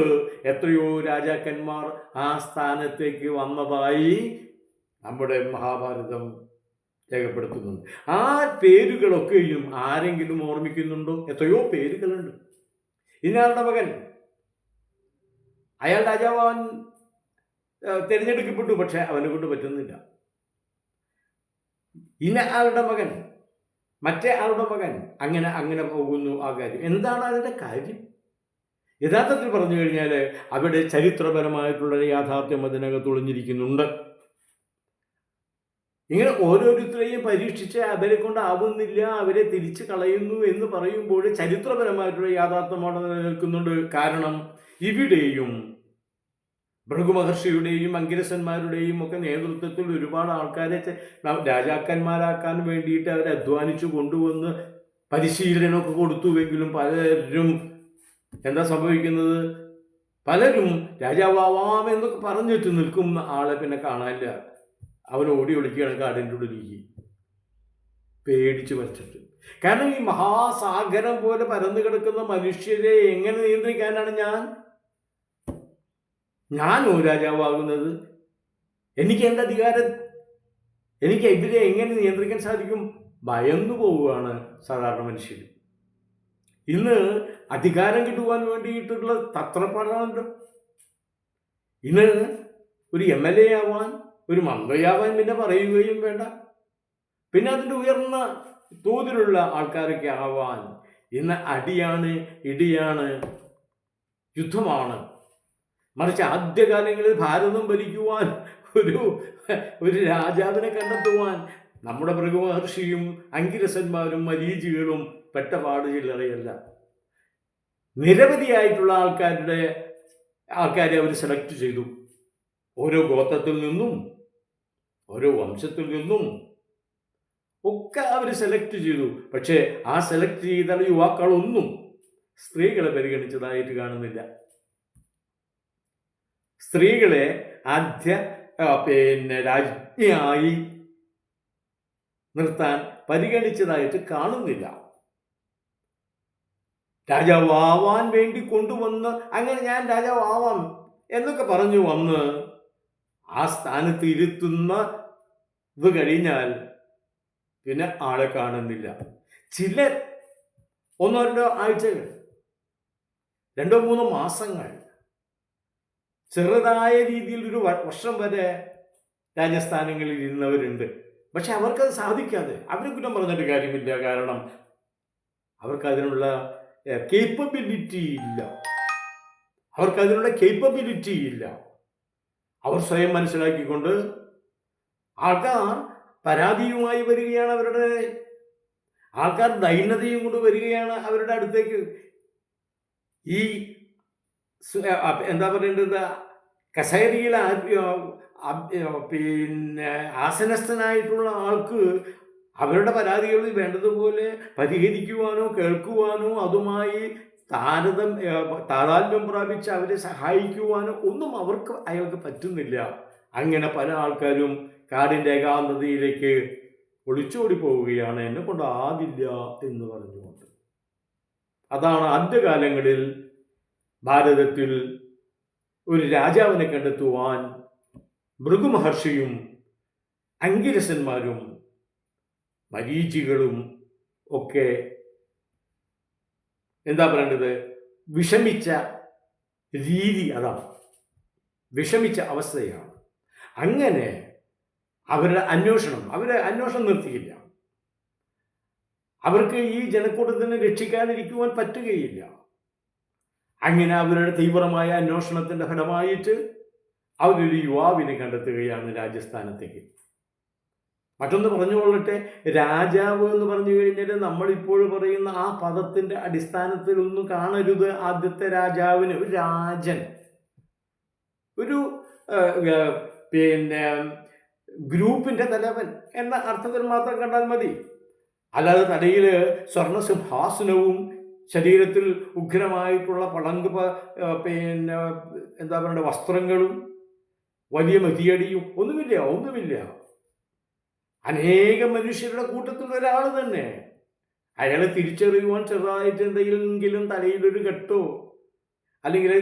[SPEAKER 1] എത്രയോ രാജാക്കന്മാർ ആ സ്ഥാനത്തേക്ക് വന്നതായി നമ്മുടെ മഹാഭാരതം രേഖപ്പെടുത്തുന്നുണ്ട്. ആ പേരുകളൊക്കെയും ആരെങ്കിലും ഓർമ്മിക്കുന്നുണ്ടോ? എത്രയോ പേരുകളുണ്ട്. ഇന്നയാളുടെ മകൻ, അയാൾ രാജാവാൻ തിരഞ്ഞെടുക്കപ്പെട്ടു, പക്ഷെ അവനെ കൊണ്ട് പറ്റുന്നില്ല. ഇന്ന ആളുടെ മകൻ, മറ്റേ ആളുടെ മകൻ, അങ്ങനെ അങ്ങനെ പോകുന്നു ആ കാര്യം. എന്താണ് അതിൻ്റെ കാര്യം? യഥാർത്ഥത്തിൽ പറഞ്ഞു കഴിഞ്ഞാൽ അവിടെ ചരിത്രപരമായിട്ടുള്ള യാഥാർത്ഥ്യം അതിനകത്ത് ഒളിഞ്ഞിരിക്കുന്നുണ്ട്. ഇങ്ങനെ ഓരോരുത്തരെയും പരീക്ഷിച്ച് അവരെ കൊണ്ടാവുന്നില്ല, അവരെ തിരിച്ചു കളയുന്നു എന്ന് പറയുമ്പോൾ ചരിത്രപരമായിട്ടുള്ള യാഥാർത്ഥ്യം അവിടെ നിലനിൽക്കുന്നുണ്ട്. കാരണം ഇവിടെയും ഭൃഗുമഹർഷിയുടെയും അങ്കിരസന്മാരുടെയും ഒക്കെ നേതൃത്വത്തിൽ ഒരുപാട് ആൾക്കാരെ രാജാക്കന്മാരാക്കാൻ വേണ്ടിയിട്ട് അവരെ അധ്വാനിച്ചു കൊണ്ടുവന്ന് പരിശീലനമൊക്കെ കൊടുത്തുവെങ്കിലും പലരും എന്താ സംഭവിക്കുന്നത്? പലരും രാജാവാവാമെന്നൊക്കെ പറഞ്ഞിട്ട് നിൽക്കുന്ന ആളെ പിന്നെ കാണാനില്ല. അവൻ ഓടി ഒളിക്കുകയാണ് കാടിൻ്റെ ഉള്ളിലേക്ക്, പേടിച്ച് വച്ചിട്ട്. കാരണം ഈ മഹാസാഗരം പോലെ പരന്നു കിടക്കുന്ന മനുഷ്യരെ എങ്ങനെ നിയന്ത്രിക്കാനാണ് ഞാനോ രാജാവാകുന്നത്? എനിക്ക് എൻ്റെ അധികാരം, എനിക്ക് ഇവരെ എങ്ങനെ നിയന്ത്രിക്കാൻ സാധിക്കും? ഭയന്നു പോവുകയാണ് സാധാരണ മനുഷ്യർ. ഇന്ന് അധികാരം കിട്ടുവാൻ വേണ്ടിയിട്ടുള്ള തത്രപ്പാടാണല്ലോ. ഇന്ന് ഒരു MLA ആവാൻ, ഒരു മന്ത്രിയാവാൻ പിന്നെ പറയുകയും വേണ്ട. പിന്നെ അതിൻ്റെ ഉയർന്ന തോതിലുള്ള ആൾക്കാരൊക്കെ ആവാൻ ഇന്ന് അടിയാണ്, ഇടിയാണ്, യുദ്ധമാണ്. മറിച്ച് ആദ്യകാലങ്ങളിൽ ഭാരതം ഭരിക്കുവാൻ ഒരു രാജാവിനെ കണ്ടെത്തുവാൻ നമ്മുടെ ഭൃഗുമഹർഷിയും അങ്കിരസന്മാരും മരീചികളും പെട്ടപാട് ചില്ലറയല്ല. നിരവധിയായിട്ടുള്ള ആൾക്കാരെ അവർ സെലക്ട് ചെയ്തു. ഓരോ ഗോത്രത്തിൽ നിന്നും ഓരോ വംശത്തിൽ നിന്നും ഒക്കെ അവർ സെലക്ട് ചെയ്തു. പക്ഷേ ആ സെലക്ട് ചെയ്ത യുവാക്കളൊന്നും സ്ത്രീകളെ പരിഗണിച്ചതായിട്ട് കാണുന്നില്ല. സ്ത്രീകളെ ആദ്യ രാജ്ഞിയായി നിർത്താൻ പരിഗണിച്ചതായിട്ട് കാണുന്നില്ല. രാജാവാൻ വേണ്ടി കൊണ്ടുവന്ന് അങ്ങനെ ഞാൻ രാജാവാം എന്നൊക്കെ പറഞ്ഞു വന്ന് ആ സ്ഥാനത്ത് ഇരുത്തുന്നത് കഴിഞ്ഞാൽ പിന്നെ ആളെ കാണുന്നില്ല. ചിലർ 1-2 ആഴ്ചകൾ, 2-3 മാസങ്ങൾ, ചെറുതായ രീതിയിൽ ഒരു വർഷം വരെ രാജസ്ഥാനങ്ങളിൽ ഇരുന്നവരുണ്ട്. പക്ഷെ അവർക്കത് സാധിക്കാതെ അവരെ കുറ്റം പറഞ്ഞിട്ട് കാര്യമില്ല. കാരണം അവർക്കതിനുള്ള കേപ്പബിലിറ്റി ഇല്ല. അവർ സ്വയം മനസ്സിലാക്കിക്കൊണ്ട് ആൾക്കാർ പരാതിയുമായി വരികയാണ്. ആൾക്കാർ ദൈന്യതയും കൊണ്ട് വരികയാണ് അവരുടെ അടുത്തേക്ക്. ഈ എന്താ പറയേണ്ടത്, കസേരയിൽ പിന്നെ ആസനസ്ഥനായിട്ടുള്ള ആൾക്ക് അവരുടെ പരാതികൾ വേണ്ടതുപോലെ പരിഹരിക്കുവാനോ കേൾക്കുവാനോ അതുമായി താതാത്മ്യം പ്രാപിച്ച് അവരെ സഹായിക്കുവാനോ ഒന്നും അയാൾക്ക് പറ്റുന്നില്ല. അങ്ങനെ പല ആൾക്കാരും കാടിൻ്റെ ഏകാന്തതയിലേക്ക് ഒളിച്ചോടി പോവുകയാണ്, എന്നെ കൊണ്ട് ആവില്ല എന്ന് പറഞ്ഞുകൊണ്ട്. അതാണ് ആദ്യകാലങ്ങളിൽ ഭാരതത്തിൽ ഒരു രാജാവിനെ കണ്ടെത്തുവാൻ ഭൃഗു മഹർഷിയും അങ്കിരസന്മാരും മരീചികളും ഒക്കെ എന്താ പറയേണ്ടത്, വിഷമിച്ച രീതി അതാണ്, വിഷമിച്ച അവസ്ഥയാണ്. അങ്ങനെ അവരുടെ അന്വേഷണം നിർത്തിയില്ല. അവർക്ക് ഈ ജനക്കൂട്ടത്തിനെ രക്ഷിക്കാതിരിക്കുവാൻ പറ്റുകയില്ല. അങ്ങനെ അവരുടെ തീവ്രമായ അന്വേഷണത്തിൻ്റെ ഫലമായിട്ട് അവരൊരു യുവാവിനെ കണ്ടെത്തുകയാണ് രാജസ്ഥാനത്തേക്ക്. മറ്റൊന്ന് പറഞ്ഞുകൊള്ളട്ടെ, രാജാവ് എന്ന് പറഞ്ഞു കഴിഞ്ഞാൽ നമ്മളിപ്പോൾ പറയുന്ന ആ പദത്തിൻ്റെ അടിസ്ഥാനത്തിലൊന്നും കാണരുത്. ആദ്യത്തെ രാജാവിന് ഒരു രാജൻ, ഒരു പിന്നെ ഗ്രൂപ്പിൻ്റെ തലവൻ എന്ന അർത്ഥത്തിൽ മാത്രം കണ്ടാൽ മതി. അല്ലാതെ തലയിൽ സ്വർണ്ണ സിംഹാസനവും ശരീരത്തിൽ ഉഗ്രമായിട്ടുള്ള പിന്നെ എന്താ പറയേണ്ട വസ്ത്രങ്ങളും വലിയ മതിയടിയും ഒന്നുമില്ല. അനേകം മനുഷ്യരുടെ കൂട്ടത്തിൽ ഒരാൾ തന്നെ. അയാളെ തിരിച്ചറിയുവാൻ ചെറുതായിട്ട് എന്തെങ്കിലും തലയിലൊരു കെട്ടോ അല്ലെങ്കിൽ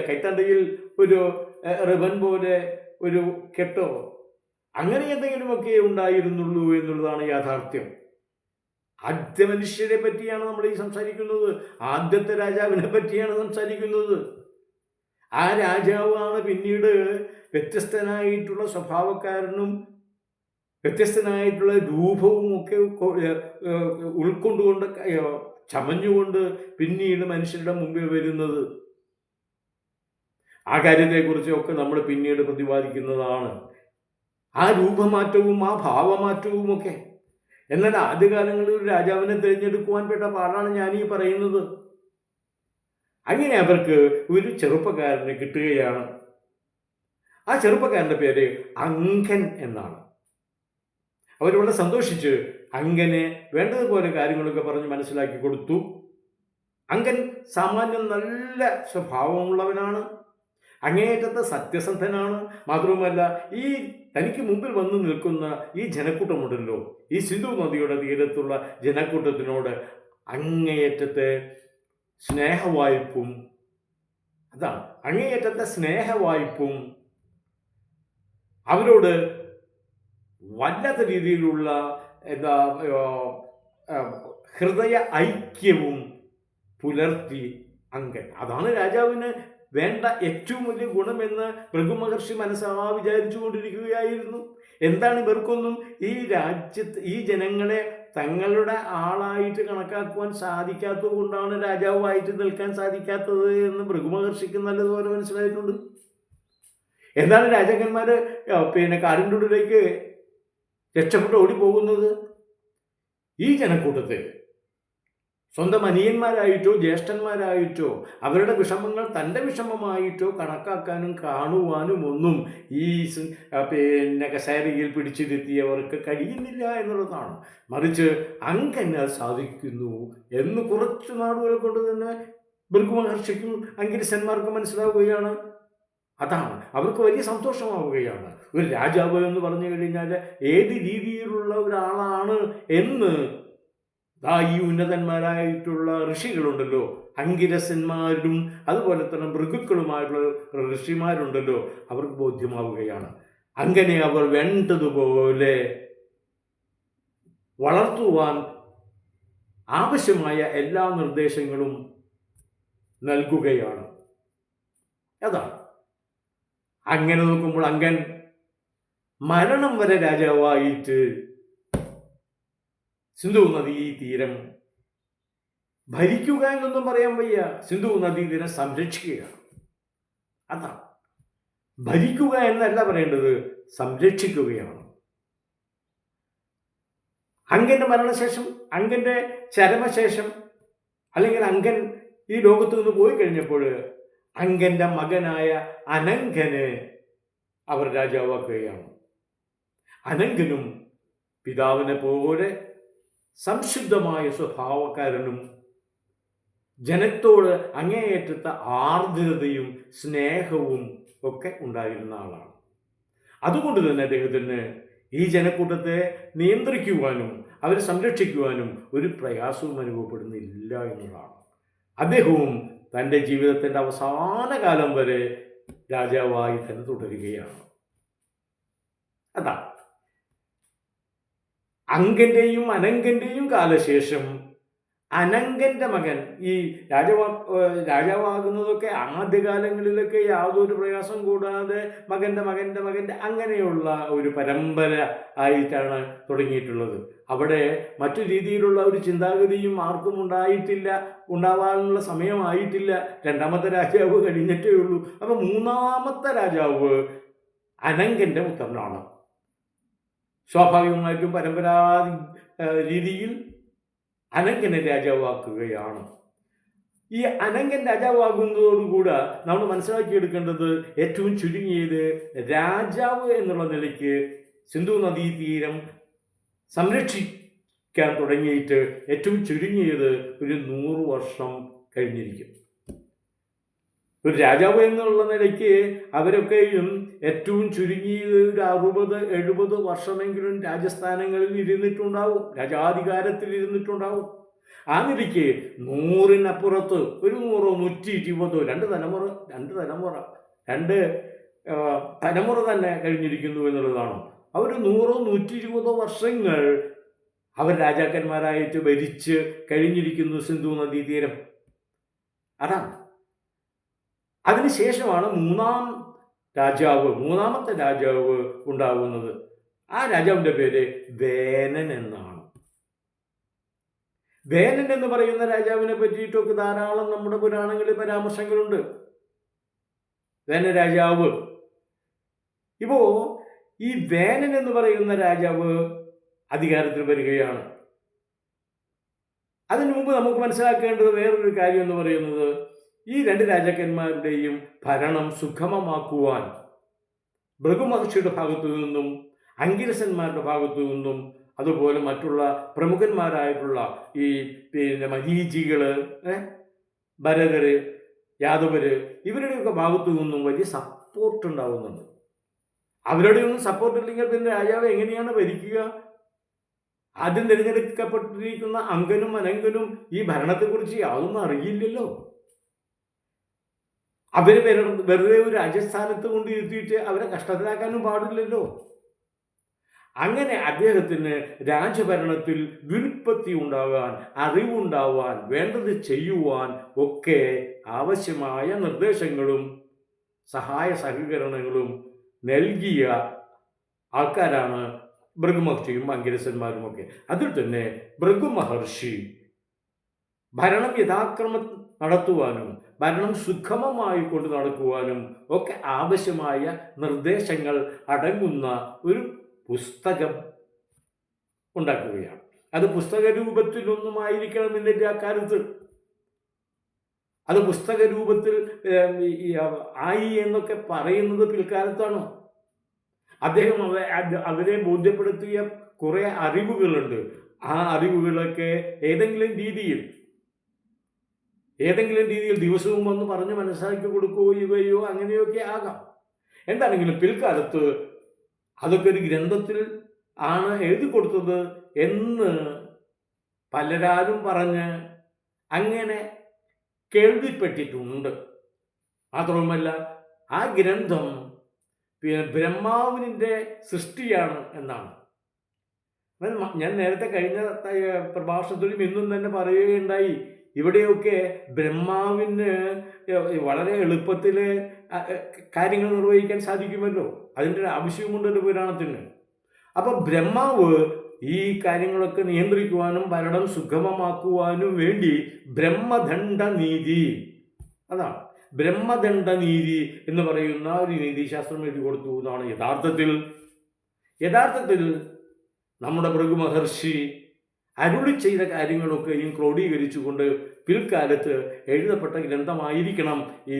[SPEAKER 1] കൈത്തണ്ടയിൽ ഒരു റിബൺ പോലെ ഒരു കെട്ടോ അങ്ങനെ എന്തെങ്കിലുമൊക്കെ ഉണ്ടായിരുന്നുള്ളൂ എന്നുള്ളതാണ് യാഥാർത്ഥ്യം. ആദ്യ മനുഷ്യരെ പറ്റിയാണ് നമ്മൾ ഈ സംസാരിക്കുന്നത്, ആദ്യത്തെ രാജാവിനെ പറ്റിയാണ് സംസാരിക്കുന്നത്. ആ രാജാവാണ് പിന്നീട് വ്യത്യസ്തനായിട്ടുള്ള സ്വഭാവക്കാരനും വ്യത്യസ്തനായിട്ടുള്ള രൂപവും ഒക്കെ ഉൾക്കൊണ്ടുകൊണ്ട് ചമഞ്ഞുകൊണ്ട് പിന്നീട് മനുഷ്യരുടെ മുമ്പിൽ വരുന്നത്. ആ കാര്യത്തെക്കുറിച്ചൊക്കെ നമ്മൾ പിന്നീട് പ്രതിപാദിക്കുന്നതാണ്. ആ രൂപമാറ്റവും ആ ഭാവമാറ്റവും ഒക്കെ. എന്നാൽ ആദ്യകാലങ്ങളിൽ ഒരു രാജാവിനെ തിരഞ്ഞെടുക്കുവാൻ പെട്ട പാടാണ് ഞാനീ പറയുന്നത്. അങ്ങനെ അവർക്ക് ഒരു ചെറുപ്പക്കാരനെ കിട്ടുകയാണ്. ആ ചെറുപ്പക്കാരൻ്റെ പേര് അങ്കൻ എന്നാണ്. അവർ വളരെ സന്തോഷിച്ച് അങ്കനെ വേണ്ടതുപോലെ കാര്യങ്ങളൊക്കെ പറഞ്ഞ് മനസ്സിലാക്കി കൊടുത്തു. അങ്കൻ സാമാന്യം നല്ല സ്വഭാവമുള്ളവനാണ്, അങ്ങേയറ്റത്തെ സത്യസന്ധനാണ്. മാത്രവുമല്ല, ഈ തനിക്ക് മുമ്പിൽ വന്നു നിൽക്കുന്ന ഈ ജനക്കൂട്ടമുണ്ടല്ലോ, ഈ സിന്ധു നദിയുടെ തീരത്തുള്ള ജനക്കൂട്ടത്തിനോട് അങ്ങേയറ്റത്തെ സ്നേഹവായ്പും, അതാണ് അങ്ങേയറ്റത്തെ സ്നേഹവായ്പും അവരോട് വല്ലാത്ത രീതിയിലുള്ള ഹൃദയ ഐക്യവും പുലർത്തി അങ്കൻ. അതാണ് രാജാവിന് വേണ്ട ഏറ്റവും വലിയ ഗുണമെന്ന് ഭൃഗു മഹർഷി വിചാരിച്ചു കൊണ്ടിരിക്കുകയായിരുന്നു. എന്താണ് ഇവർക്കൊന്നും ഈ ജനങ്ങളെ തങ്ങളുടെ ആളായിട്ട് കണക്കാക്കുവാൻ സാധിക്കാത്തത് കൊണ്ടാണ് രാജാവായിട്ട് നിൽക്കാൻ സാധിക്കാത്തത് എന്ന് ഭൃഗു മഹർഷിക്ക് നല്ലതുപോലെ മനസ്സിലായിട്ടുണ്ട്. എന്താണ് രാജാക്കന്മാർ കാടിൻ്റെ ഉള്ളിലേക്ക് രക്ഷപ്പെട്ട് ഓടിപ്പോകുന്നത്? ഈ ജനക്കൂട്ടത്തിൽ സ്വന്തം അനിയന്മാരായിട്ടോ ജ്യേഷ്ഠന്മാരായിട്ടോ അവരുടെ വിഷമങ്ങൾ തൻ്റെ വിഷമമായിട്ടോ കണക്കാക്കാനും കാണുവാനും ഒന്നും ഈ കസേരയിൽ പിടിച്ചിരുത്തിയവർക്ക് കഴിയുന്നില്ല എന്നുള്ളതാണ്. മറിച്ച് അങ്ങനെ സാധിക്കുന്നു എന്ന് കുറച്ചു നാളുകൾ കൊണ്ട് തന്നെ ഭൃഗു മഹർഷിക്കും അങ്കിരസന്മാർക്കും മനസ്സിലാവുകയാണ്. അതാണ് അവർക്ക് വലിയ സന്തോഷമാവുകയാണ്. ഒരു രാജാവ് എന്ന് പറഞ്ഞു കഴിഞ്ഞാൽ ഏത് രീതിയിലുള്ള ഒരാളാണ് എന്ന് ഈ ഉന്നതന്മാരായിട്ടുള്ള ഋഷികളുണ്ടല്ലോ, അങ്കിരസന്മാരും അതുപോലെ തന്നെ മൃഗുക്കളുമായിട്ടുള്ള ഋഷിമാരുണ്ടല്ലോ, അവർക്ക് ബോധ്യമാവുകയാണ്. അങ്ങനെ അവർ വേണ്ടതുപോലെ വളർത്തുവാൻ ആവശ്യമായ എല്ലാ നിർദ്ദേശങ്ങളും നൽകുകയാണ്. അതാണ്. അങ്ങനെ നോക്കുമ്പോൾ അങ്കൻ മരണം വരെ രാജാവായിട്ട് സിന്ധു നദീ തീരം ഭരിക്കുക എന്നൊന്നും പറയാൻ വയ്യ, സിന്ധു നദീ തീരം സംരക്ഷിക്കുകയാണ്. അതാണ്. ഭരിക്കുക എന്നല്ല പറയേണ്ടത്, സംരക്ഷിക്കുകയാണ്. അങ്കന്റെ മരണശേഷം, അങ്കന്റെ ചരമശേഷം, അല്ലെങ്കിൽ അങ്കൻ ഈ ലോകത്ത് നിന്ന് പോയി കഴിഞ്ഞപ്പോൾ അങ്കന്റെ മകനായ അനങ്കന് അവർ രാജാവാക്കുകയാണ്. അനങ്കനും പിതാവിനെ പോലെ സംശുദ്ധമായ സ്വഭാവക്കാരനും ജനത്തോട് അങ്ങേയറ്റത്തെ ആർദ്രതയും സ്നേഹവും ഒക്കെ ഉണ്ടായിരുന്ന ആളാണ്. അതുകൊണ്ട് തന്നെ അദ്ദേഹത്തിന് ഈ ജനക്കൂട്ടത്തെ നിയന്ത്രിക്കുവാനും അവരെ സംരക്ഷിക്കുവാനും ഒരു പ്രയാസവും അനുഭവപ്പെടുന്നില്ല എന്നതാണ്. അദ്ദേഹവും തൻ്റെ ജീവിതത്തിൻ്റെ അവസാന കാലം വരെ രാജാവായി തന്നെ തുടരുകയാണ്. അതാ അങ്കൻ്റെയും അനങ്കൻ്റെയും കാലശേഷം അനങ്കൻ്റെ മകൻ ഈ രാജാവാകുന്നതൊക്കെ ആദ്യകാലങ്ങളിലൊക്കെ യാതൊരു പ്രയാസം കൂടാതെ മകൻ്റെ അങ്ങനെയുള്ള ഒരു പരമ്പര ആയിട്ടാണ് തുടങ്ങിയിട്ടുള്ളത്. അവിടെ മറ്റു രീതിയിലുള്ള ഒരു ചിന്താഗതിയും ആർക്കും ഉണ്ടാവാനുള്ള സമയമായിട്ടില്ല. രണ്ടാമത്തെ രാജാവ് കഴിഞ്ഞിട്ടേ ഉള്ളൂ. അപ്പം മൂന്നാമത്തെ രാജാവ് അനങ്കൻ്റെ പുത്രനാണ്. സ്വാഭാവികമായിട്ടും പരമ്പരാതി രീതിയിൽ അനങ്കനെ രാജാവാക്കുകയാണ്. ഈ അനങ്കൻ രാജാവാകുന്നതോടുകൂടെ നമ്മൾ മനസ്സിലാക്കിയെടുക്കേണ്ടത് ഏറ്റവും ചുരുങ്ങിയത് രാജാവ് എന്നുള്ള നിലയ്ക്ക് സിന്ധു നദീതീരം സംരക്ഷിക്കാൻ തുടങ്ങിയിട്ട് ഏറ്റവും ചുരുങ്ങിയത് ഒരു 100 വർഷം കഴിഞ്ഞിരിക്കും. ഒരു രാജാവ് എന്നുള്ള നിലയ്ക്ക് അവരൊക്കെയും ഏറ്റവും ചുരുങ്ങിയത് ഒരു 60-70 വർഷമെങ്കിലും രാജസ്ഥാനങ്ങളിൽ ഇരുന്നിട്ടുണ്ടാവും, രാജാധികാരത്തിൽ ഇരുന്നിട്ടുണ്ടാവും. ആ നിലയ്ക്ക് 100-നപ്പുറത്ത് ഒരു 100, 120, രണ്ട് തലമുറ തന്നെ കഴിഞ്ഞിരിക്കുന്നു എന്നുള്ളതാണ്. അവർ 100-120 വർഷങ്ങൾ അവർ രാജാക്കന്മാരായിട്ട് ഭരിച്ച് കഴിഞ്ഞിരിക്കുന്നു സിന്ധു നദീതീരം. അതാണ്. അതിനുശേഷമാണ് മൂന്നാമത്തെ രാജാവ് ഉണ്ടാകുന്നത്. ആ രാജാവിൻ്റെ പേര് വേനൻ എന്നാണ്. വേനൻ എന്ന് പറയുന്ന രാജാവിനെ പറ്റിയിട്ടൊക്കെ ധാരാളം നമ്മുടെ പുരാണങ്ങളിൽ പരാമർശങ്ങളുണ്ട്. വേനൻ രാജാവ്. ഇപ്പോ ഈ വേനൻ എന്ന് പറയുന്ന രാജാവ് അധികാരത്തിൽ വരികയാണ്. അതിനു മുമ്പ് നമുക്ക് മനസ്സിലാക്കേണ്ടത് വേറൊരു കാര്യം എന്ന് പറയുന്നത്, ഈ രണ്ട് രാജാക്കന്മാരുടെയും ഭരണം സുഗമമാക്കുവാൻ ഭൃഗു മഹർഷിയുടെ ഭാഗത്തു നിന്നും അങ്കിരസന്മാരുടെ ഭാഗത്തു നിന്നും അതുപോലെ മറ്റുള്ള പ്രമുഖന്മാരായിട്ടുള്ള ഈ മരീചികള്, ഭരതര്, യാദവര് ഇവരുടെയൊക്കെ ഭാഗത്തു നിന്നും വലിയ സപ്പോർട്ട് ഉണ്ടാവുന്നുണ്ട്. അവരുടെയൊന്നും സപ്പോർട്ട് ഇല്ലെങ്കിൽ പിന്നെ രാജാവ് എങ്ങനെയാണ് ഭരിക്കുക? ആദ്യം തിരഞ്ഞെടുക്കപ്പെട്ടിരിക്കുന്ന അങ്കനും അനങ്കനും ഈ ഭരണത്തെക്കുറിച്ച് യാതൊന്നും അറിയില്ലല്ലോ. അവര് വെറുതെ ഒരു രാജസ്ഥാനത്ത് കൊണ്ട് ഇരുത്തിയിട്ട് അവരെ കഷ്ടത്തിലാക്കാനും പാടില്ലല്ലോ. അങ്ങനെ അദ്ദേഹത്തിന് രാജഭരണത്തിൽ വ്യുൽപ്പത്തി ഉണ്ടാകാൻ, അറിവുണ്ടാവാൻ, വേണ്ടത് ചെയ്യുവാൻ ഒക്കെ ആവശ്യമായ നിർദ്ദേശങ്ങളും സഹായ സഹകരണങ്ങളും നൽകിയ ആൾക്കാരാണ് ഭൃഗു മഹർഷിയും അങ്കിരസന്മാരുമൊക്കെ. അതിൽ തന്നെ ഭൃഗു മഹർഷി ഭരണം യഥാക്രമം നടത്തുവാനും ഭരണം സുഗമമായി കൊണ്ട് നടക്കുവാനും ഒക്കെ ആവശ്യമായ നിർദ്ദേശങ്ങൾ അടങ്ങുന്ന ഒരു പുസ്തകം ഉണ്ടാക്കുകയാണ്. അത് പുസ്തക രൂപത്തിലൊന്നും ആയിരിക്കണമെന്നില്ല അക്കാലത്ത്. അത് പുസ്തക രൂപത്തിൽ ആയി എന്നൊക്കെ പറയുന്നത് പിൽക്കാലത്താണ്. അദ്ദേഹം അവരെ ബോധ്യപ്പെടുത്തിയ കുറെ അറിവുകളുണ്ട്. ആ അറിവുകളൊക്കെ ഏതെങ്കിലും രീതിയിൽ ദിവസവും വന്ന് പറഞ്ഞ് മനസ്സിലാക്കി കൊടുക്കുകയോ അങ്ങനെയൊക്കെ ആകാം. എന്താണെങ്കിലും പിൽക്കാലത്ത് അതൊക്കെ ഒരു ഗ്രന്ഥത്തിൽ ആണ് എഴുതി കൊടുത്തത് എന്ന് പലരാലും പറഞ്ഞ് അങ്ങനെ കേൾവിപ്പെട്ടിട്ടുണ്ട്. മാത്രവുമല്ല ആ ഗ്രന്ഥം ബ്രഹ്മാവിൻ്റെ സൃഷ്ടിയാണ് എന്നാണ്. ഞാൻ നേരത്തെ കഴിഞ്ഞ പ്രഭാഷണത്തിലും ഇന്നും തന്നെ പറയുകയുണ്ടായി, ഇവിടെയൊക്കെ ബ്രഹ്മാവിന് വളരെ എളുപ്പത്തിൽ കാര്യങ്ങൾ നിർവഹിക്കാൻ സാധിക്കുമല്ലോ. അതിൻ്റെ ഒരു ആവശ്യമുണ്ടല്ലോ പുരാണത്തിന്. അപ്പം ബ്രഹ്മാവ് ഈ കാര്യങ്ങളൊക്കെ നിയന്ത്രിക്കുവാനും ഭരണം സുഗമമാക്കുവാനും വേണ്ടി ബ്രഹ്മദണ്ഡ നീതി, അതാണ് ബ്രഹ്മദണ്ഡ നീതി എന്ന് പറയുന്ന ഒരു നീതിശാസ്ത്രം എഴുതി കൊടുത്തു എന്നാണ് യഥാർത്ഥത്തിൽ നമ്മുടെ ഭൃഗു മഹർഷി അരുളി ചെയ്ത കാര്യങ്ങളൊക്കെയും ക്രോഡീകരിച്ചുകൊണ്ട് പിൽക്കാലത്ത് എഴുതപ്പെട്ട ഗ്രന്ഥമായിരിക്കണം ഈ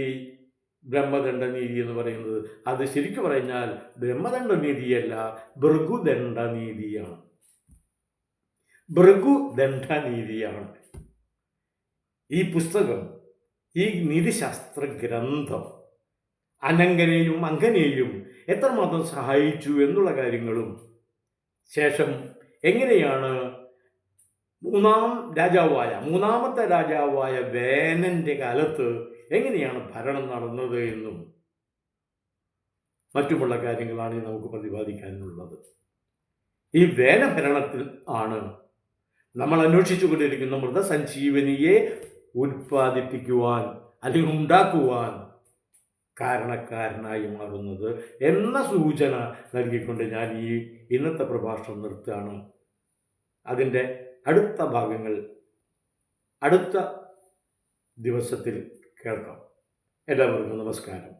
[SPEAKER 1] ബ്രഹ്മദണ്ഡനീതി എന്ന് പറയുന്നത്. അത് ശരിക്കു പറഞ്ഞാൽ ബ്രഹ്മദണ്ഡനീതിയല്ല, ഭൃഗുദണ്ഡനീതിയാണ്. ഭൃഗുദണ്ഡനീതിയാണ് ഈ പുസ്തകം, ഈ നീതിശാസ്ത്ര ഗ്രന്ഥം അനങ്കനെയും അങ്കനെയും എത്രമാത്രം സഹായിച്ചു എന്നുള്ള കാര്യങ്ങളും, ശേഷം എങ്ങനെയാണ് മൂന്നാമത്തെ രാജാവായ വേനൻ്റെ കാലത്ത് എങ്ങനെയാണ് ഭരണം നടന്നത് എന്നും മറ്റുമുള്ള കാര്യങ്ങളാണ് നമുക്ക് പ്രതിപാദിക്കാനുള്ളത്. ഈ വേനഭരണത്തിൽ ആണ് നമ്മൾ അന്വേഷിച്ചു കൊണ്ടിരിക്കുന്ന മൃതസഞ്ജീവനിയെ ഉൽപ്പാദിപ്പിക്കുവാൻ അല്ലെങ്കിൽ ഉണ്ടാക്കുവാൻ കാരണക്കാരനായി മാറുന്നത് എന്ന സൂചന നൽകിക്കൊണ്ട് ഞാൻ ഈ ഇന്നത്തെ പ്രഭാഷണം നിർത്തുകയാണ്. അതിൻ്റെ അടുത്ത ഭാഗങ്ങൾ അടുത്ത ദിവസത്തിൽ കേൾക്കാം. എല്ലാവർക്കും നമസ്കാരം.